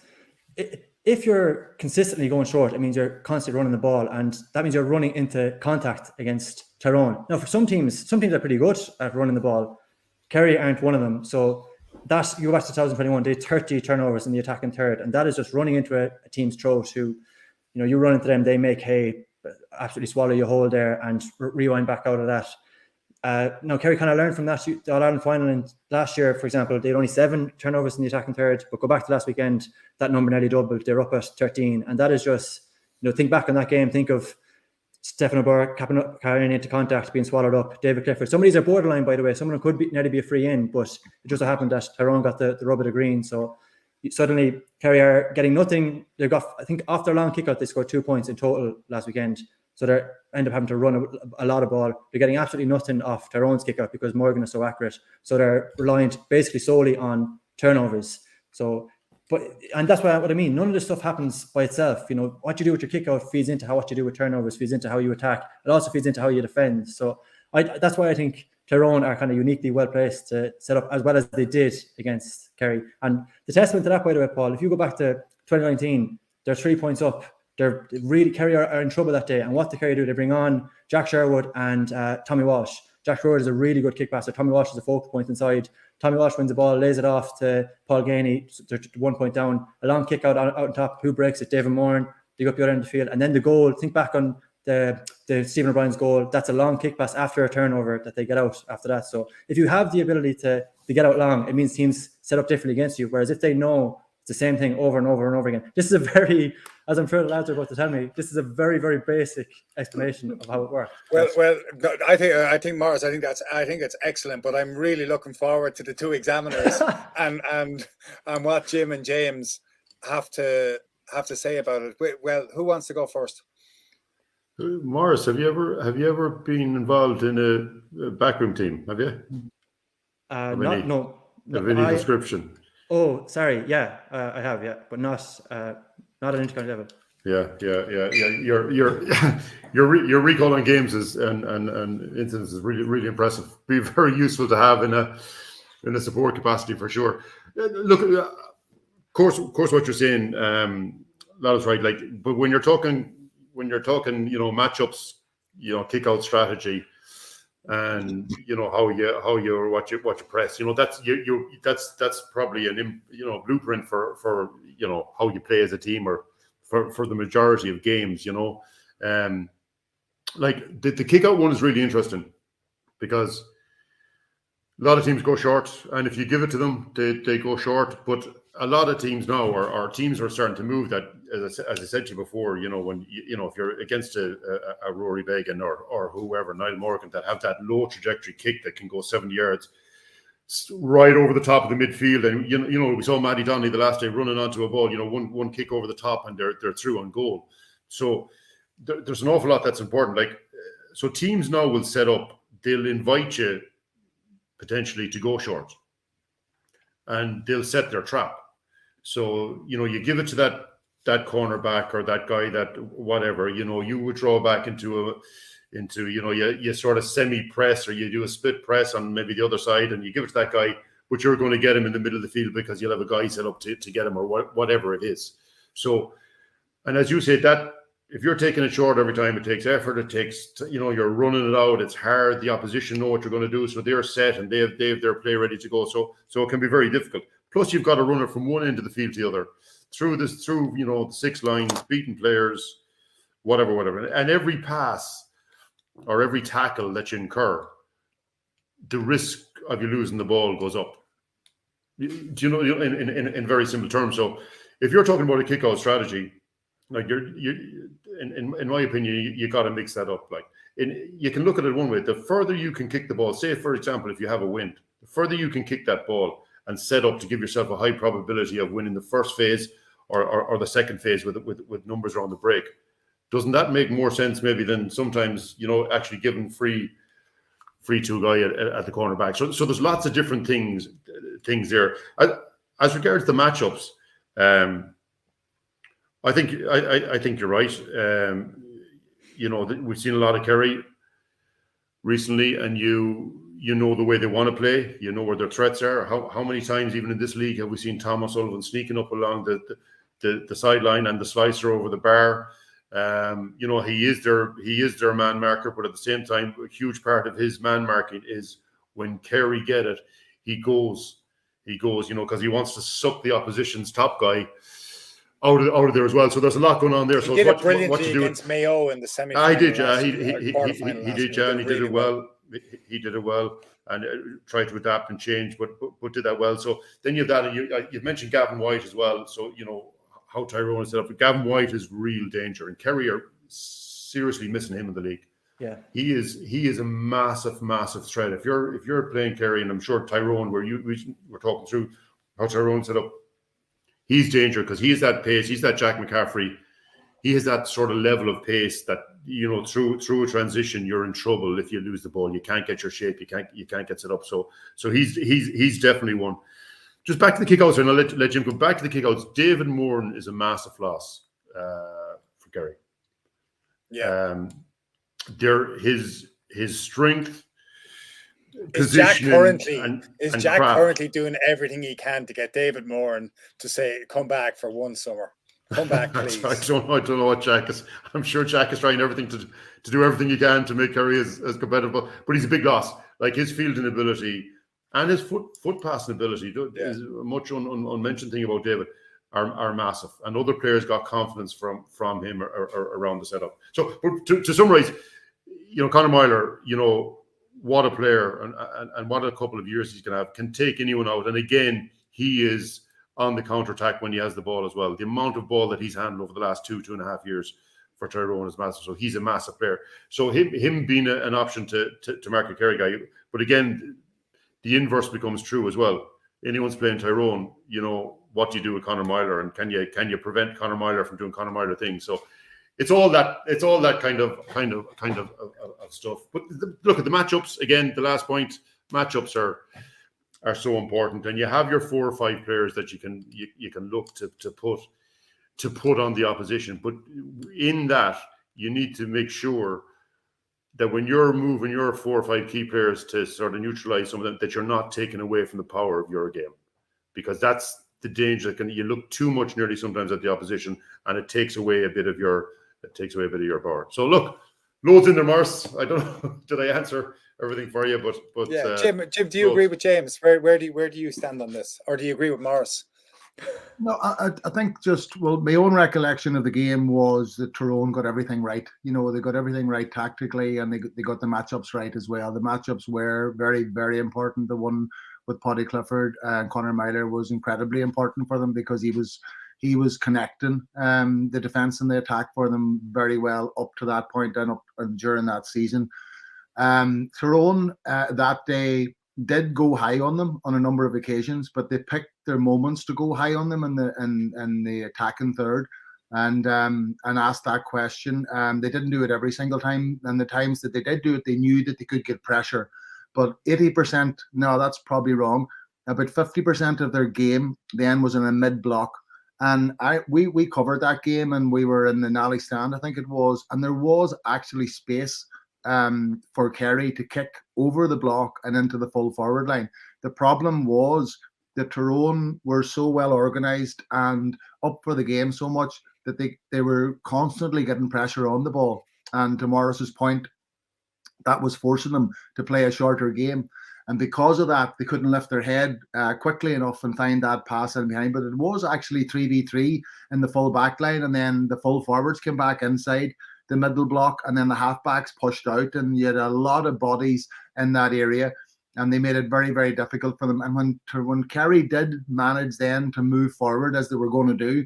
S7: If you're consistently going short, it means you're constantly running the ball, and that means you're running into contact against Tyrone. Now, for some teams are pretty good at running the ball. Kerry aren't one of them. So that, you go back to 2021, they had 30 turnovers in the attacking third, and that is just running into a team's throat who, you run into them, they make hay, absolutely swallow you whole there and rewind back out of that. Now, Kerry kind of learned from that. The All-Ireland final in last year, for example, they had only 7 turnovers in the attacking third, but go back to last weekend, that number nearly doubled. They're up at 13, and that is just, think back on that game, think of Stephen O'Burr carrying into contact, being swallowed up. David Clifford. Some of these are borderline, by the way. Some of them could nearly be a free in, but it just so happened that Tyrone got the rub of the green. So suddenly Kerry are getting nothing. They got, I think, off their long kick-out, they scored 2 points in total last weekend. So they end up having to run a lot of ball. They're getting absolutely nothing off Tyrone's kick-out because Morgan is so accurate. So they're reliant basically solely on turnovers. And that's what I mean. None of this stuff happens by itself. You know, what you do with your kick-out feeds into what you do with turnovers, feeds into how you attack. It also feeds into how you defend. So that's why I think Tyrone are kind of uniquely well-placed to set up as well as they did against Kerry. And the testament to that, by the way, Paul, if you go back to 2019, they're 3 points up. They're really, Kerry are in trouble that day. And what the Kerry do, they bring on Jack Sherwood and Tommy Walsh. Jack Sherwood is a really good kick passer. Tommy Walsh is a focal point inside. Tommy Walsh wins the ball, lays it off to Paul Ganey. They're 1 point down. A long kick out on top. Who breaks it? David Moran. They go up the other end of the field. And then the goal, think back on the Stephen O'Brien's goal. That's a long kick pass after a turnover that they get out after that. So if you have the ability to get out long, it means teams set up differently against you. Whereas if they know it's the same thing over and over and over again. This is a very, as I'm sure the lads are about to tell me, this is a very, very basic explanation of how it works.
S4: Well, I think Maurice, I think it's excellent, but I'm really looking forward to the two examiners and what Jim and James have to say about it. Well, who wants to go first?
S6: Maurice, have you ever been involved in a backroom team? Have you?
S7: No.
S6: Of any description?
S7: Oh, sorry. Yeah, I have. Yeah, but not at an intercounty level. Yeah.
S6: Your recall on games and incidents is really impressive. Be very useful to have in a support capacity for sure. Look, of course, what you're saying, that is right. Like, but when you're talking, matchups, kick out strategy, and what you press, that's probably an blueprint for how you play as a team or for the majority of games. Like the kick out one is really interesting because a lot of teams go short, and if you give it to them, they go short. But a lot of teams now, or teams are starting to move that, as I said to you before, when if you're against a Rory Began or whoever, Niall Morgan, that have that low trajectory kick that can go 70 yards right over the top of the midfield, and we saw Matty Donnelly the last day running onto a ball, one kick over the top, and they're through on goal. So there's an awful lot that's important. Like, so teams now will set up, they'll invite you potentially to go short, and they'll set their trap. So, you give it to that cornerback or that guy, that whatever, you withdraw back into you sort of semi-press, or you do a split press on maybe the other side, and you give it to that guy, but you're going to get him in the middle of the field because you'll have a guy set up to get him, or whatever it is. So, and as you said, that if you're taking it short every time, it takes effort, it takes, you're running it out, it's hard, the opposition know what you're going to do, so they're set and they have their play ready to go. So it can be very difficult. Plus, you've got to run it from one end of the field to the other, through the 6 lines, beating players, whatever. And every pass or every tackle that you incur, the risk of you losing the ball goes up. In very simple terms. So if you're talking about a kick-out strategy, like in my opinion, you got to mix that up. Like, you can look at it one way: the further you can kick the ball, say for example, if you have a wind, the further you can kick that ball and set up to give yourself a high probability of winning the first phase or the second phase with numbers around the break. Doesn't that make more sense maybe than sometimes actually giving free to a guy at the cornerback? So there's lots of different things there. As regards the matchups, I think you're right. We've seen a lot of Kerry recently, and you know the way they want to play. You know where their threats are. How many times, even in this league, have we seen Tom O'Sullivan sneaking up along the sideline and the slicer over the bar? He is their man marker, but at the same time, a huge part of his man marking is when Kerry get it, he goes, because he wants to suck the opposition's top guy out of there as well. So there's a lot going on there.
S4: He
S6: so
S4: did
S6: what,
S4: it brilliantly
S6: what to do
S4: against Mayo in the semi-final.
S6: I did, yeah.
S4: He
S6: did, yeah, and he did it well. He did it well, and tried to adapt and change, but did that well. So then you have that, and you've mentioned Gavin White as well. So how Tyrone is set up. But Gavin White is real danger, and Kerry are seriously missing him in the league.
S7: Yeah,
S6: he is a massive threat. If you're playing Kerry, and I'm sure Tyrone, where we were talking through how Tyrone set up, he's danger because he's that pace. He's that Jack McCaffrey. He has that sort of level of pace that, you know, through a transition, you're in trouble if you lose the ball. You can't get your shape. You can't get set up. So he's definitely one. Just back to the kickouts, and I'll let Jim go back to the kickouts. David Moran is a massive loss for Kerry.
S4: Yeah.
S6: His strength.
S4: Is Jack currently
S6: craft.
S4: doing everything he can to get David Moran to say, come back for one summer? Come back, please.
S6: I don't know what Jack is. I'm sure Jack is trying everything to do everything he can to make Kerry as competitive. But he's a big loss. Like his fielding ability and his foot passing ability is a much unmentioned thing about David. Are massive, and other players got confidence from him or around the setup. So to summarize, you know, Conor Myler, you know, what a player and what a couple of years he's going to have, can take anyone out. And again, he is on the counter-attack when he has the ball as well. The amount of ball that he's handled over the last 2.5 years for Tyrone is massive. So he's a massive player. So him being an option to mark a Kerry guy. But again, the inverse becomes true as well. Anyone's playing Tyrone, you know, what do you do with Conor Myler, and can you prevent Conor Myler from doing Conor Myler things? So it's all that kind of stuff. But look at the matchups again. The last point, matchups are so important, and you have your 4 or 5 players that you can look to put on the opposition. But in that, you need to make sure that when you're moving your 4 or 5 key players to sort of neutralize some of them, that you're not taking away from the power of your game, because that's the danger. You look too much nearly sometimes at the opposition, and it takes away a bit of your power. So look, loads in there, Maurice. I don't know, did I answer everything for you? But
S4: yeah, Jim, do you agree with James? Where do you stand on this, or do you agree with Maurice?
S5: No, I think my own recollection of the game was that Tyrone got everything right. You know, they got everything right tactically, and they got the matchups right as well. The matchups were very, very important. The one with Paddy Clifford and Conor Myler was incredibly important for them, because he was connecting the defence and the attack for them very well up to that point and during that season. Tyrone that day did go high on them on a number of occasions, but they picked their moments to go high on them in the attacking third, and asked that question. They didn't do it every single time, and the times that they did do it, they knew that they could get pressure. But 80%, no, that's probably wrong. About 50% of their game then was in a mid block, and we covered that game, and we were in the Nally stand, I think it was, and there was actually space for Kerry to kick over the block and into the full forward line. The problem was that Tyrone were so well organised and up for the game so much that they were constantly getting pressure on the ball. And to Maurice's point, that was forcing them to play a shorter game. And because of that, they couldn't lift their head quickly enough and find that pass in behind. But it was actually 3v3 in the full back line, and then the full forwards came back inside the middle block, and then the halfbacks pushed out, and you had a lot of bodies in that area, and they made it very, very difficult for them. And when Kerry did manage then to move forward as they were going to do,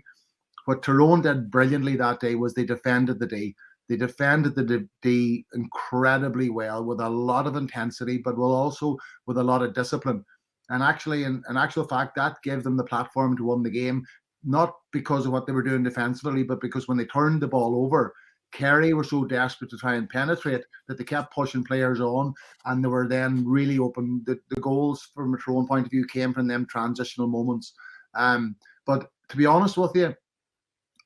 S5: what Tyrone did brilliantly that day was they defended the D. They defended the D incredibly well, with a lot of intensity, but also with a lot of discipline. And actually, in actual fact, that gave them the platform to win the game, not because of what they were doing defensively, but because when they turned the ball over, Kerry were so desperate to try and penetrate that they kept pushing players on, and they were then really open. The goals from a Tyrone point of view came from them transitional moments. But to be honest with you,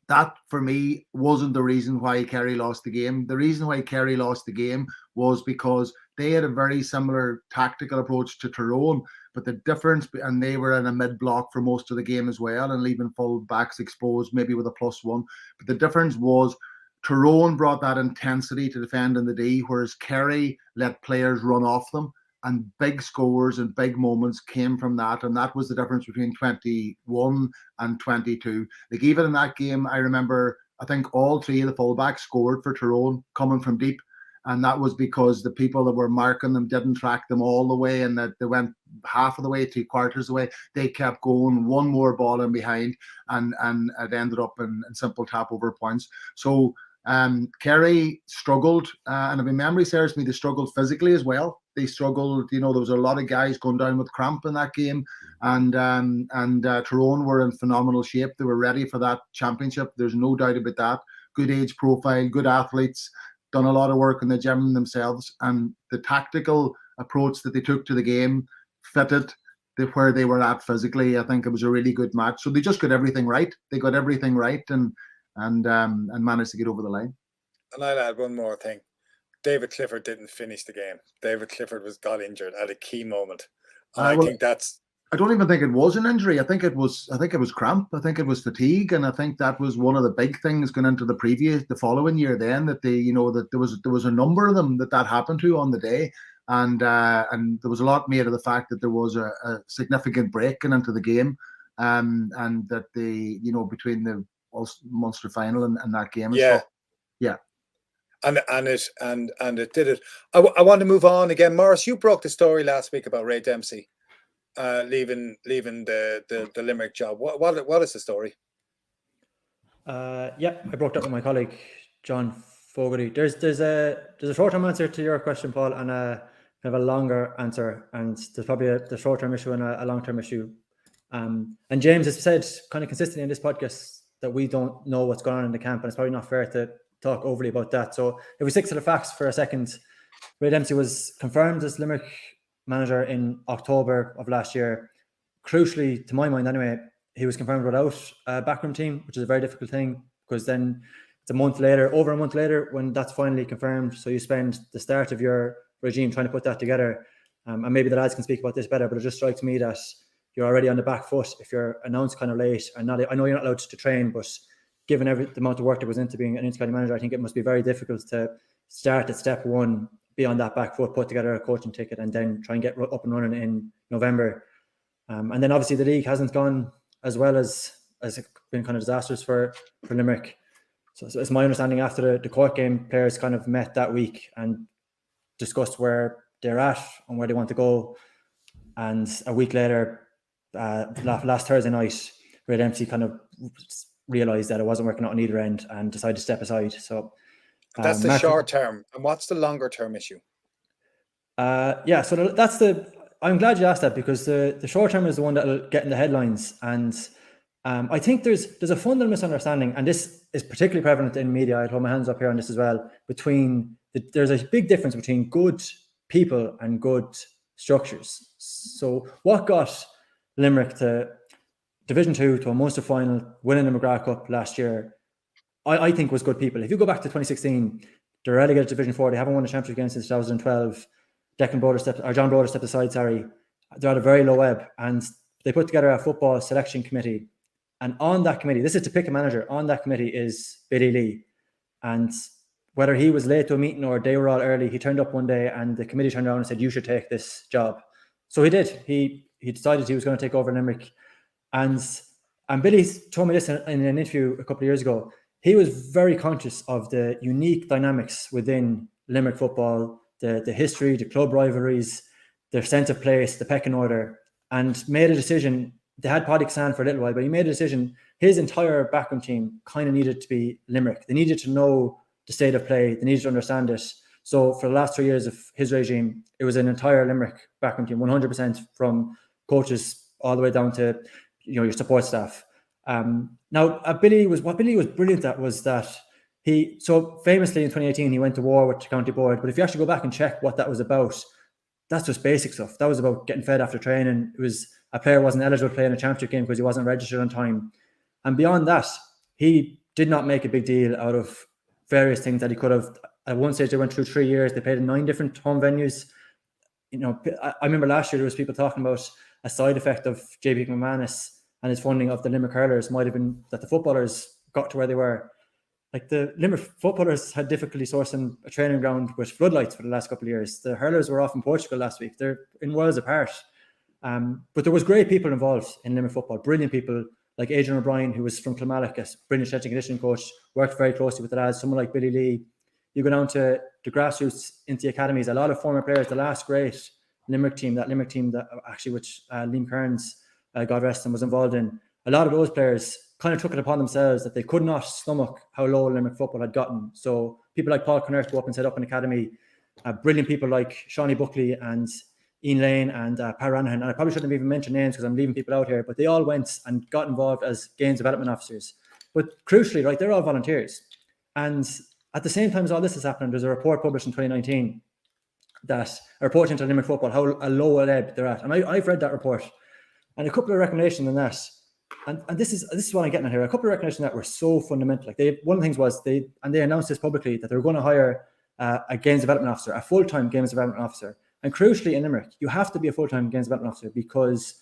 S5: that for me wasn't the reason why Kerry lost the game. The reason why Kerry lost the game was because they had a very similar tactical approach to Tyrone, but the difference, and they were in a mid block for most of the game as well, and leaving full backs exposed, maybe with a +1. But the difference was Tyrone brought that intensity to defend in the D, whereas Kerry let players run off them, and big scores and big moments came from that. And that was the difference between 21 and 22. Like, even in that game, I remember, I think all 3 of the fullbacks scored for Tyrone coming from deep. And that was because the people that were marking them didn't track them all the way, and that they went half of the way, 3/4 of the way. They kept going, one more ball in behind, and it ended up in simple tap over points. So Kerry struggled, and if my memory serves me, they struggled physically as well. They struggled, there was a lot of guys going down with cramp in that game, and Tyrone were in phenomenal shape. They were ready for that championship. There's no doubt about that. Good age profile, good athletes, done a lot of work in the gym themselves, and the tactical approach that they took to the game fitted where they were at physically. I think it was a really good match. So they just got everything right. They got everything right and managed to get over the line.
S4: And I'll add one more thing. David Clifford didn't finish the game. David Clifford got injured at a key moment. And I think that's...
S5: I don't even think it was an injury. I think it was cramp. I think it was fatigue, and I think that was one of the big things going into the following year. Then that that there was a number of them that happened to on the day, and there was a lot made of the fact that there was a significant break going into the game, and that between the Munster final and that game.
S4: Yeah. And it did it. I want to move on again. Maurice, you broke the story last week about Ray Dempsey leaving the Limerick job. What is the story?
S7: I broke that with my colleague John Fogarty. There's a short-term answer to your question, Paul, and a kind of a longer answer. And there's probably the short-term issue and a long-term issue. And James has said kind of consistently in this podcast that we don't know what's going on in the camp, and it's probably not fair to talk overly about that. So if we stick to the facts for a second, Ray Dempsey was confirmed as Limerick manager in October of last year. Crucially, to my mind anyway, he was confirmed without a backroom team, which is a very difficult thing, because then it's over a month later when that's finally confirmed. So you spend the start of your regime trying to put that together. And maybe the lads can speak about this better, but it just strikes me that you're already on the back foot if you're announced kind of late. And I know you're not allowed to train, but given the amount of work that goes into being an inter-county manager, I think it must be very difficult to start at step one, be on that back foot, put together a coaching ticket, and then try and get up and running in November. And then obviously the league hasn't gone as well as it's been kind of disastrous for Limerick. So it's my understanding after the Cork game, players kind of met that week and discussed where they're at and where they want to go. And a week later, last Thursday night, Ray Dempsey kind of realised that it wasn't working out on either end and decided to step aside. So
S4: that's the short term. And what's the longer term issue?
S7: So that's I'm glad you asked that, because the short term is the one that will get in the headlines. And I think there's a fundamental misunderstanding, and this is particularly prevalent in media. I'd hold my hands up here on this as well. There's a big difference between good people and good structures. So what got Limerick to Division 2 to a Munster final, winning the McGrath Cup last year, I think was good people. If you go back to 2016, they're relegated to Division 4. They haven't won a championship again since 2012. John Broder stepped aside, They're at a very low ebb, and they put together a football selection committee. And on that committee, this is to pick a manager, on that committee is Billy Lee. And whether he was late to a meeting or they were all early, he turned up one day and the committee turned around and said, you should take this job. So he did. He decided he was going to take over Limerick. And Billy told me this in an interview a couple of years ago. He was very conscious of the unique dynamics within Limerick football, the history, the club rivalries, their sense of place, the pecking order, and made a decision. They had Paddy Cassan for a little while, but he made a decision. His entire backroom team kind of needed to be Limerick. They needed to know the state of play. They needed to understand it. So for the last 3 years of his regime, it was an entire Limerick backroom team, 100% from coaches all the way down to your support staff. What Billy was brilliant at was that he famously in 2018 he went to war with the county board. But if you actually go back and check what that was about, that's just basic stuff. That was about getting fed after training. It was a player wasn't eligible to play in a championship game because he wasn't registered on time. And beyond that, he did not make a big deal out of various things that he could have. At one stage, they went through 3 years. They played in 9 different home venues. I remember last year there was people talking about a side effect of JB McManus and his funding of the Limerick hurlers might have been that the footballers got to where they were. Like the Limerick footballers had difficulty sourcing a training ground with floodlights for the last couple of years. The hurlers were off in Portugal last week. They're in worlds apart. But there was great people involved in Limerick football, brilliant people like Adrian O'Brien, who was from Kilmallock, a brilliant strength and conditioning coach, worked very closely with the lads, someone like Billy Lee. You go down to the grassroots into the academies, a lot of former players, the last great Limerick team that actually which Liam Kearns, God rest him, was involved in. A lot of those players kind of took it upon themselves that they could not stomach how low Limerick football had gotten. So people like Paul Connert go up and set up an academy. Brilliant people like Shawnee Buckley and Ian Lane and Pat Ranahan. And I probably shouldn't have even mentioned names because I'm leaving people out here, but they all went and got involved as games development officers. But crucially, right, they're all volunteers. And at the same time as all this is happening, there's a report published in 2019 that a report into Limerick football, how low a ebb they're at. And I've read that report. And a couple of recommendations in that, and this is what I'm getting at here. A couple of recommendations that were so fundamental. Like one of the things was they announced this publicly that they were going to hire a games development officer, a full-time games development officer. And crucially in Limerick, you have to be a full-time games development officer because,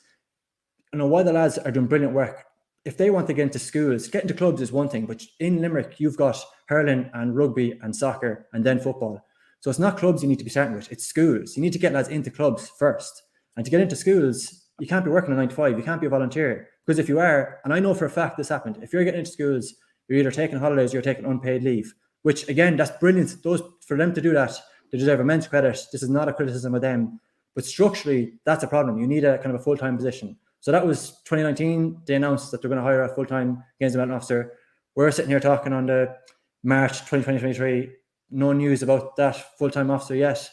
S7: you know, while the lads are doing brilliant work, if they want to get into schools, get into clubs is one thing, but in Limerick, you've got hurling and rugby and soccer and then football. So it's not clubs you need to be starting with, it's schools. You need to get lads into clubs first. And to get into schools, you can't be working a 9 to 5. You can't be a volunteer. Because if you are, and I know for a fact this happened, if you're getting into schools, you're either taking holidays or you're taking unpaid leave, which again, that's brilliant. For them to do that, they deserve immense credit. This is not a criticism of them, but structurally, that's a problem. You need a kind of a full-time position. So that was 2019. They announced that they're going to hire a full-time games development officer. We're sitting here talking on the March 2023. No news about that full-time officer yet.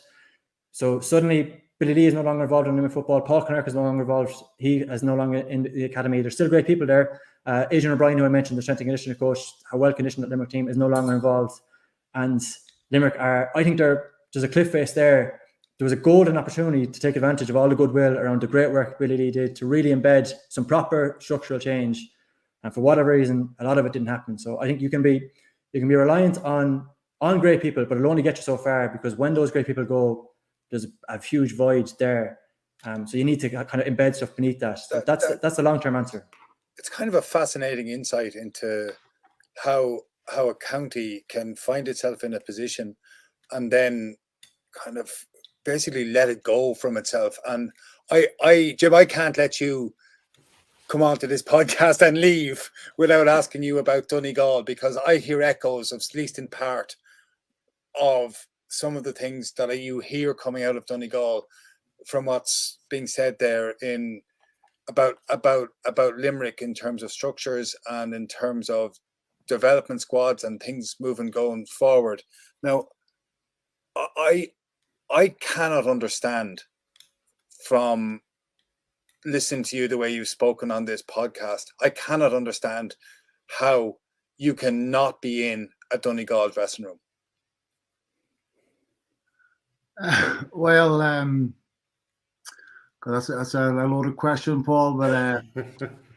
S7: So suddenly, Billy Lee is no longer involved in Limerick football. Paul Connert is no longer involved. He is no longer in the academy. There's still great people there. Adrian O'Brien, who I mentioned, the strength and conditioning coach, how well-conditioned that Limerick team, is no longer involved. And Limerick I think there's a cliff face there. There was a golden opportunity to take advantage of all the goodwill around the great work Billy Lee did to really embed some proper structural change. And for whatever reason, a lot of it didn't happen. So I think you can be reliant on great people, but it'll only get you so far, because when those great people go, there's a huge void there. So you need to kind of embed stuff beneath that. So that's the long-term answer.
S4: It's kind of a fascinating insight into how a county can find itself in a position and then kind of basically let it go from itself. And Jim, I can't let you come on to this podcast and leave without asking you about Donegal, because I hear echoes of, at least in part, of some of the things that you hear coming out of Donegal from what's being said there about Limerick in terms of structures and in terms of development squads and things going forward. Now, I cannot understand, from listening to you the way you've spoken on this podcast, I cannot understand how you cannot be in a Donegal dressing room.
S5: Well, that's a loaded question, Paul. But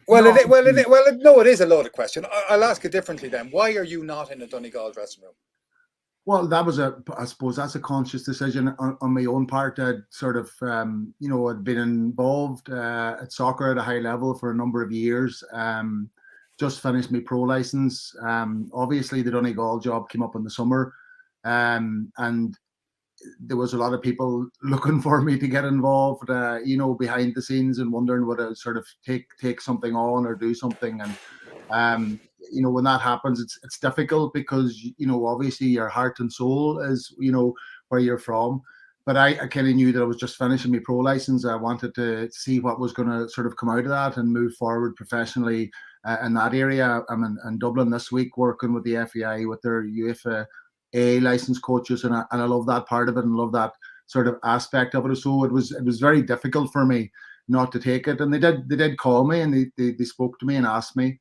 S4: no, it is a loaded question. I'll ask it differently then. Why are you not in a Donegal dressing room?
S5: Well, I suppose that's a conscious decision on my own part. I'd sort of, I'd been involved at soccer at a high level for a number of years. Just finished my pro license. Obviously, the Donegal job came up in the summer, and there was a lot of people looking for me to get involved, behind the scenes, and wondering would I sort of take something on or do something. And when that happens, it's difficult because obviously your heart and soul is where you're from. But I kind of knew that I was just finishing my pro license. I wanted to see what was going to sort of come out of that and move forward professionally in that area. I'm in Dublin this week working with the FAI with their UEFA A licensed coaches, and I love that part of it and love that sort of aspect of it. So it was very difficult for me not to take it. And they did call me, and they spoke to me and asked me,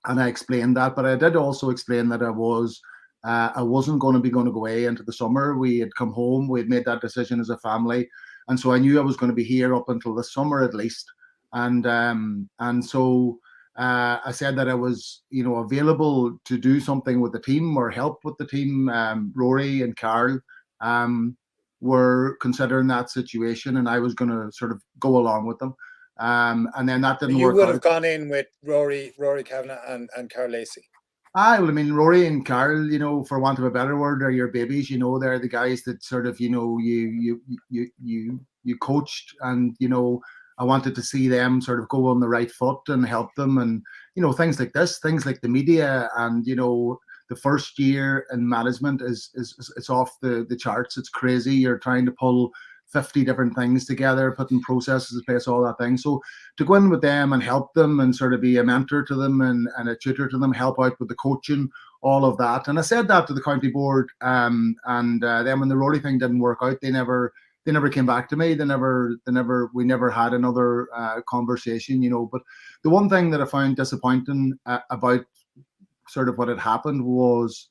S5: and I explained that. But I did also explain that I wasn't going to go away into the summer. We had come home. We had made that decision as a family, and so I knew I was going to be here up until the summer at least. And so I said that I was, available to do something with the team or help with the team. Rory and Carl were considering that situation, and I was going to sort of go along with them. And then that didn't work.
S4: You would have gone in with Rory Kavanagh and Carl Lacey.
S5: Rory and Carl, for want of a better word, are your babies. They're the guys that sort of, you coached, and I wanted to see them sort of go on the right foot and help them, and things like this, things like the media, and the first year in management is it's off the charts. It's crazy. You're trying to pull 50 different things together, putting processes in place, all that thing. So to go in with them and help them and sort of be a mentor to them and a tutor to them, help out with the coaching, all of that. And I said that to the county board, and then when the Rory thing didn't work out, they never came back to me. We never had another conversation, But the one thing that I found disappointing about sort of what had happened was,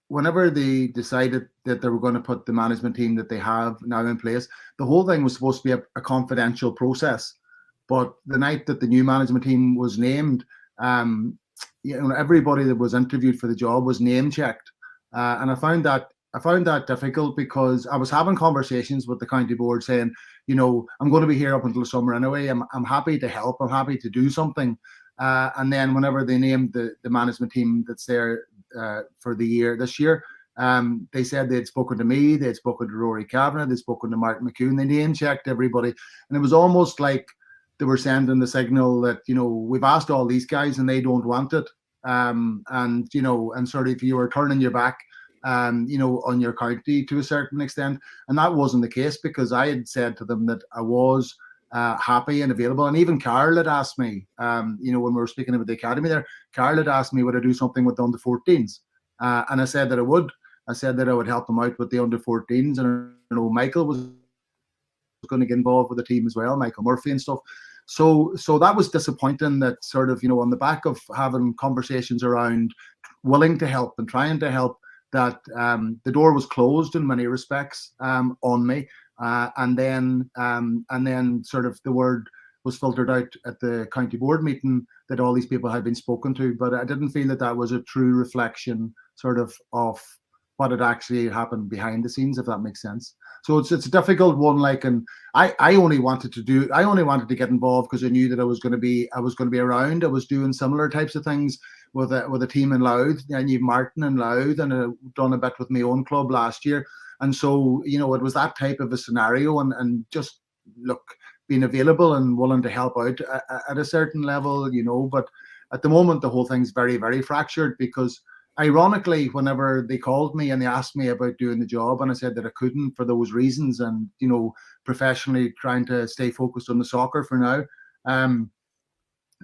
S5: whenever they decided that they were going to put the management team that they have now in place, the whole thing was supposed to be a confidential process. But the night that the new management team was named, everybody that was interviewed for the job was name checked, and I found that difficult, because I was having conversations with the county board saying, I'm going to be here up until the summer anyway. I'm happy to help. I'm happy to do something. And then whenever they named the management team that's there for this year, they said they'd spoken to me, they'd spoken to Rory Kavanagh, they'd spoken to Mark McCune, they name checked everybody, and it was almost like they were sending the signal that we've asked all these guys and they don't want it, and sort of if you were turning your back on your county to a certain extent, and that wasn't the case, because I had said to them that I was happy and available. And even Carl had asked me, when we were speaking about the academy there, Carl had asked me would I do something with the under-14s, and I said that I would. I said that I would help them out with the under-14s, and Michael was going to get involved with the team as well, Michael Murphy and stuff. So that was disappointing, that sort of on the back of having conversations around willing to help and trying to help, that the door was closed in many respects on me. And then sort of the word was filtered out at the county board meeting that all these people had been spoken to, but I didn't feel that was a true reflection sort of what had actually happened behind the scenes, if that makes sense. So it's a difficult one, and I only wanted to get involved because I knew that I was going to be around. I was doing similar types of things with a team in Louth, and you've Martin in Louth, and I've done a bit with my own club last year. And so, it was that type of a scenario, and just being available and willing to help out at a certain level, but at the moment, the whole thing's very, very fractured, because ironically, whenever they called me and they asked me about doing the job, and I said that I couldn't for those reasons, and, professionally trying to stay focused on the soccer for now,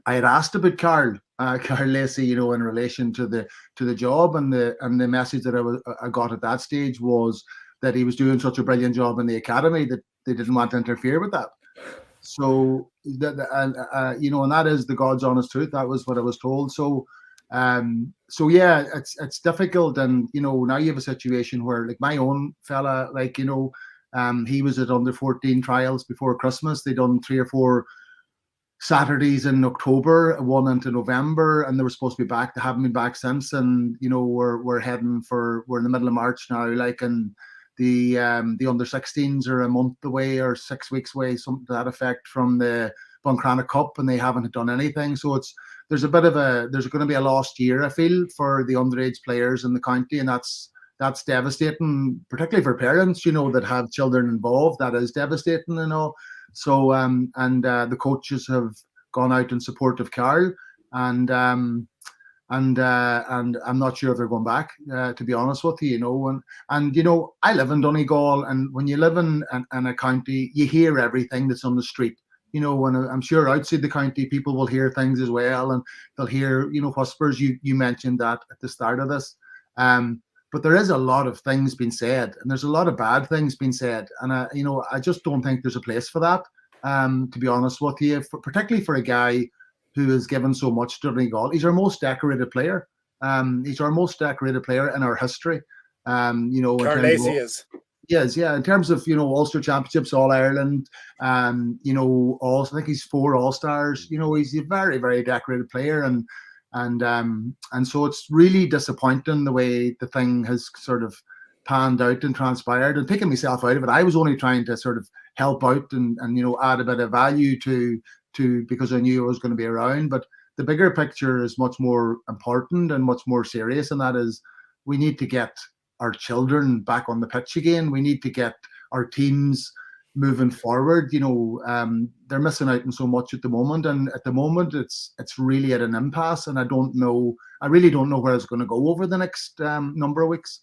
S5: I had asked about Carl Lacey, in relation to the job, and the message that I got at that stage was that he was doing such a brilliant job in the academy that they didn't want to interfere with that. So and that is the God's honest truth. That was what I was told. So yeah, it's difficult, and now you have a situation where, my own fella, he was at under-14 trials before Christmas. They done 3 or 4 Saturdays in October, one into November, and they were supposed to be back. They haven't been back since, and we're in the middle of March now, and the under-16s are a month away or 6 weeks away, something to that effect, from the Buncrana Cup, and they haven't done anything. So there's going to be a lost year, I feel, for the underage players in the county, and that's devastating, particularly for parents, that have children involved. That is devastating, So the coaches have gone out in support of Carl, and I'm not sure if they're going back, to be honest with you, and I live in Donegal, and when you live in a county, you hear everything that's on the street. When I'm sure outside the county, people will hear things as well, and they'll hear, whispers. You mentioned that at the start of this, but there is a lot of things being said, and there's a lot of bad things being said, and I just don't think there's a place for that, to be honest with you, particularly for a guy who has given so much to Donegal. He's our most decorated player. He's our most decorated player in our history.
S4: Carl Lacey is.
S5: Yes, yeah. In terms of Ulster Championships, All-Ireland, I think he's 4 All-Stars. He's a very, very decorated player, and so it's really disappointing the way the thing has sort of panned out and transpired. And taking myself out of it, I was only trying to sort of help out and add a bit of value to because I knew I was going to be around. But the bigger picture is much more important and much more serious, and that is we need to get our children back on the pitch again. We need to get our teams moving forward. They're missing out on so much at the moment, and at the moment it's really at an impasse, and I really don't know where it's going to go over the next number of weeks.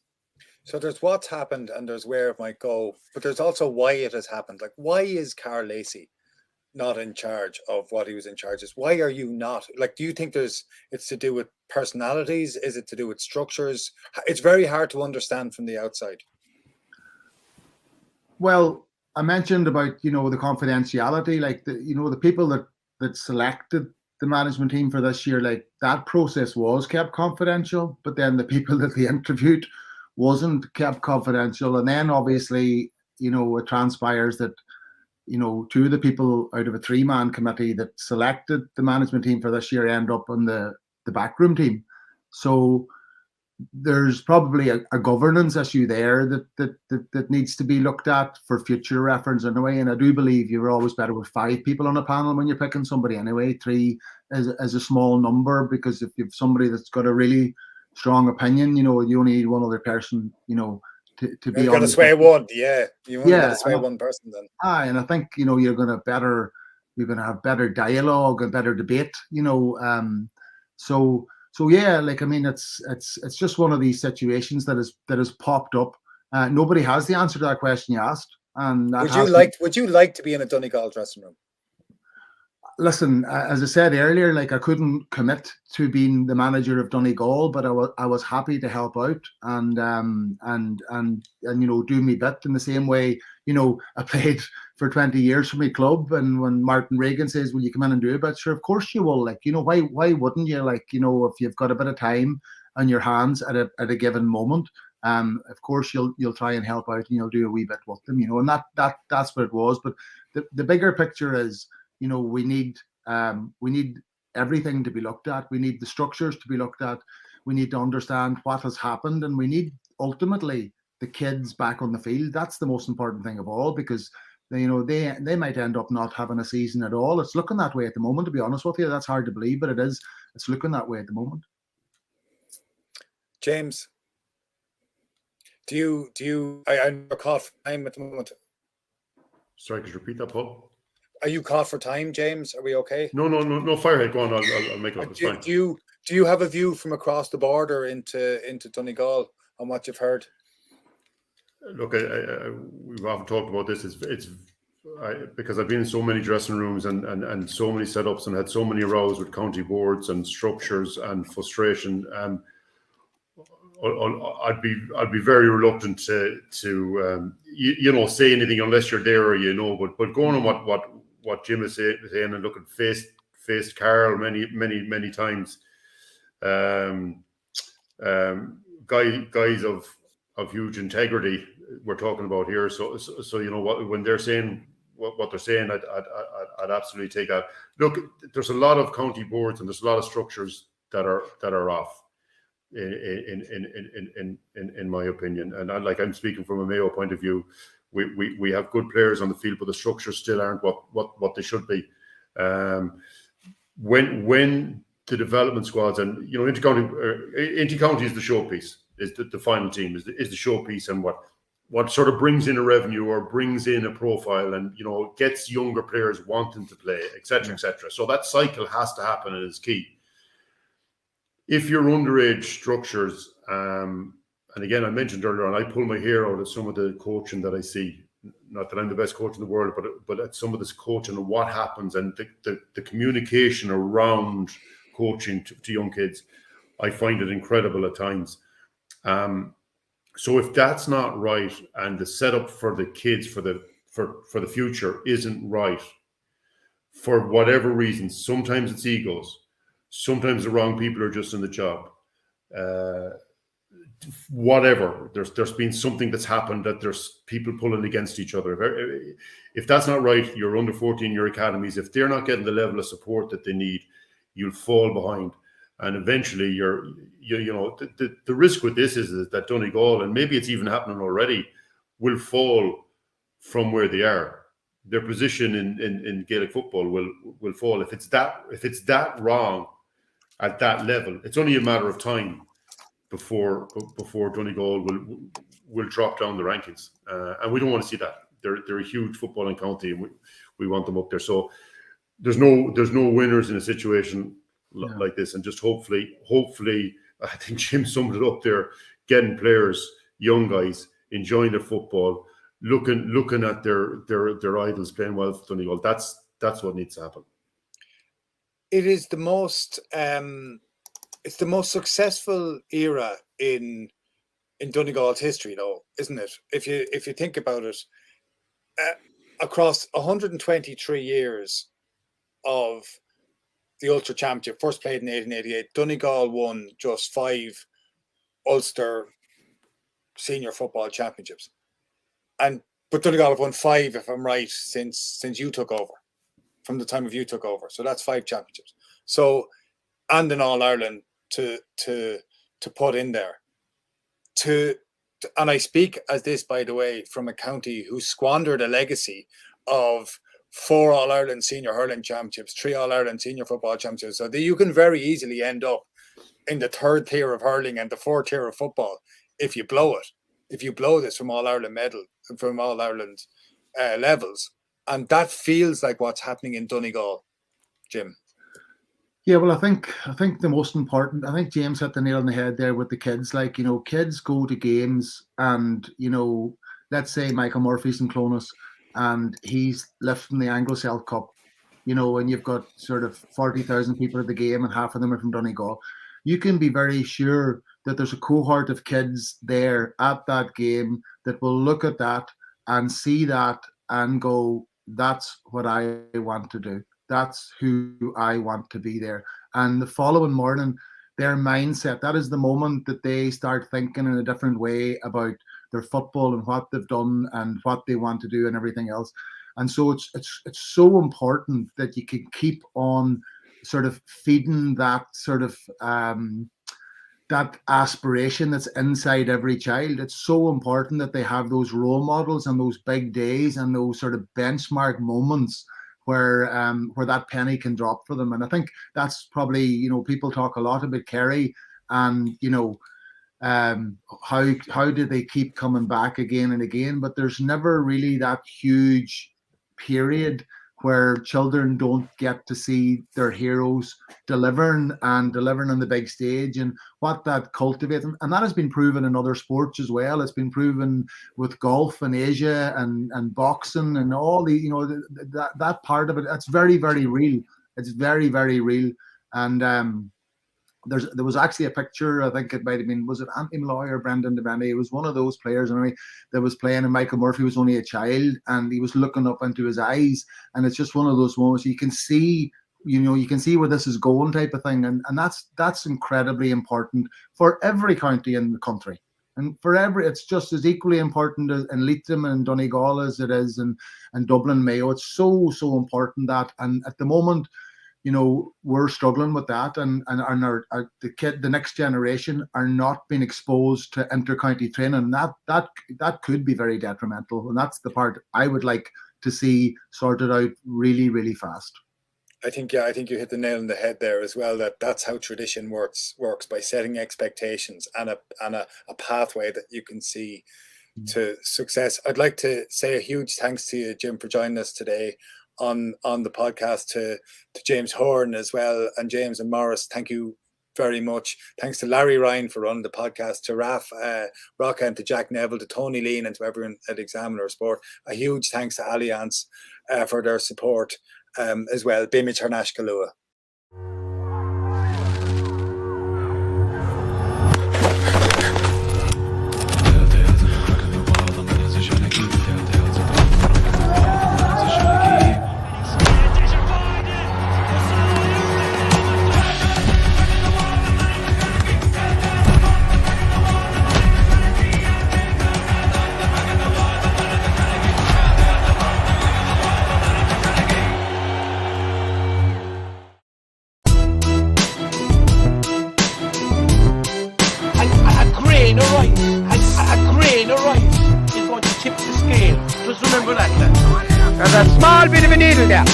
S4: So there's what's happened and there's where it might go, but there's also why it has happened. Like, why is Carl Lacey not in charge of what he was in charge of? Why are you not? Like, do you think it's to do with personalities? Is it to do with structures? It's very hard to understand from the outside.
S5: Well, I mentioned about, the confidentiality, like the people that selected the management team for this year, like that process was kept confidential, but then the people that they interviewed wasn't kept confidential. And then obviously, it transpires that, two of the people out of a 3-man committee that selected the management team for this year end up on the backroom team. So there's probably a governance issue there that needs to be looked at for future reference anyway. And I do believe you're always better with 5 people on a panel when you're picking somebody anyway. 3 is a small number, because if you have somebody that's got a really strong opinion, you only need one other person, to be.
S4: You're going to sway one, yeah. You want to sway one person then.
S5: And I think you're going to have better dialogue and better debate. So yeah, like, I mean, it's just one of these situations that has popped up. Nobody has the answer to that question you asked. And
S4: would you like to be in a Donegal dressing room?
S5: Listen, as I said earlier, like, I couldn't commit to being the manager of Donegal, but I was happy to help out and do my bit in the same way. I played for 20 years for my club, and when Martin Reagan says, "Will you come in and do a bit?" Sure, of course you will. Like, why wouldn't you? Like, if you've got a bit of time on your hands at a given moment, of course you'll try and help out, and you'll do a wee bit with them. And that's what it was. But the bigger picture is, we need everything to be looked at. We need the structures to be looked at. We need to understand what has happened, and we need ultimately the kids back on the field. That's the most important thing of all, because they might end up not having a season at all. It's looking that way at the moment, to be honest with you. That's hard to believe, but it's looking that way at the moment.
S4: James, I'm caught for time at the moment.
S6: Sorry, could you repeat that, Paul?
S4: Are you caught for time, James? Are we okay?
S6: No, Firehead, go on. I'll make it up. It's fine.
S4: Do you have a view from across the border into Donegal on what you've heard?
S6: Look, we've often talked about this. Because I've been in so many dressing rooms and so many setups and had so many rows with county boards and structures and frustration. I'd be very reluctant to say anything unless you're there or but going on what Jim is saying and looking faced Carl many times, guys of huge integrity we're talking about here. So what, when they're saying what they're saying, I'd absolutely take that. Look, there's a lot of county boards and there's a lot of structures that are off. In my opinion, and I'm speaking from a Mayo point of view, we have good players on the field, but the structures still aren't what they should be. When the development squads and inter-county is the showpiece, is the final team is the showpiece, and what sort of brings in a revenue or brings in a profile, and gets younger players wanting to play, etc., etc. So that cycle has to happen and is key. If you're underage structures, and again, I mentioned earlier on, I pull my hair out of some of the coaching that I see. Not that I'm the best coach in the world, but at some of this coaching and what happens and the communication around coaching to young kids, I find it incredible at times. So if that's not right, and the setup for the kids for the future isn't right, for whatever reason, sometimes it's egos. Sometimes the wrong people are just in the job. Whatever, there's been something that's happened that there's people pulling against each other. If that's not right, your under 14, your academies, if they're not getting the level of support that they need, you'll fall behind. And eventually the risk with this is that Donegal, and maybe it's even happening already, will fall from where they are. Their position in Gaelic football will fall. If it's that wrong at that level, it's only a matter of time before Donegal will drop down the rankings, and we don't want to see that. They're a huge footballing county, and we want them up there. So there's no winners in a situation like this, and just hopefully, I think Jim summed it up there. Getting players young guys enjoying their football, looking at their idols playing well for Donegal. That's what needs to happen.
S4: It is the most it's the most successful era in Donegal's history, though, isn't it? If you think about it, across 123 years of the Ulster Championship, first played in 1888, Donegal won just 5 Ulster Senior Football Championships, but Donegal have won 5, if I'm right, since you took over, from the time of you took over. So that's 5 championships. So, and an All-Ireland to put in there. And I speak as this, by the way, from a county who squandered a legacy of 4 All-Ireland Senior Hurling Championships, 3 All-Ireland Senior Football Championships. So that you can very easily end up in the 3rd tier of hurling and the 4th tier of football if you blow it. If you blow this from All-Ireland from All-Ireland levels. And that feels like what's happening in Donegal, Jim.
S5: Yeah, well, I think the most important, I think James hit the nail on the head there with the kids. Like, kids go to games and, let's say Michael Murphy's in Clonus and he's lifting the Anglo-Celt Cup, and you've got sort of 40,000 people at the game and half of them are from Donegal. You can be very sure that there's a cohort of kids there at that game that will look at that and see that and go, that's what I want to do. That's who I want to be there. And the following morning, their mindset, that is the moment that they start thinking in a different way about their football and what they've done and what they want to do and everything else. And so it's so important that you can keep on sort of feeding that sort of that aspiration that's inside every child. It's so important that they have those role models and those big days and those sort of benchmark moments where that penny can drop for them. And I think that's probably, people talk a lot about Kerry and, how do they keep coming back again and again, but there's never really that huge period where children don't get to see their heroes delivering on the big stage and what that cultivates. And that has been proven in other sports as well. It's been proven with golf in Asia and boxing and all the, that part of it. That's very, very real. It's very, very real. And there was actually a picture, I think it might have been, was it Anthony Malloy or Brendan DeBenny? It was one of those players anyway that was playing, and Michael Murphy was only a child and he was looking up into his eyes, and it's just one of those moments you can see, you can see where this is going type of thing, and that's incredibly important for every county in the country, and it's just as equally important in Leitrim and Donegal as it is in Dublin, Mayo. It's so important that, and at the moment, we're struggling with that, and the next generation are not being exposed to inter-county training. That could be very detrimental, and that's the part I would like to see sorted out really, really fast.
S4: I think you hit the nail on the head there as well. That's how tradition works by setting expectations and a pathway that you can see to success. I'd like to say a huge thanks to you, Jim, for joining us today on the podcast, to James Horan as well, and James and Maurice, thank you very much. Thanks to Larry Ryan for running the podcast, to Raf Rocca, and to Jack Neville, to Tony Lean, and to everyone at Examiner Sport. A huge thanks to AllIreland for their support as well. Bimich Harnash Kalua.
S1: There's a small bit of a needle there.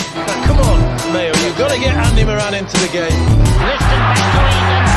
S2: Come on, Mayo, you've got to get Andy Moran into the game.
S3: Listen,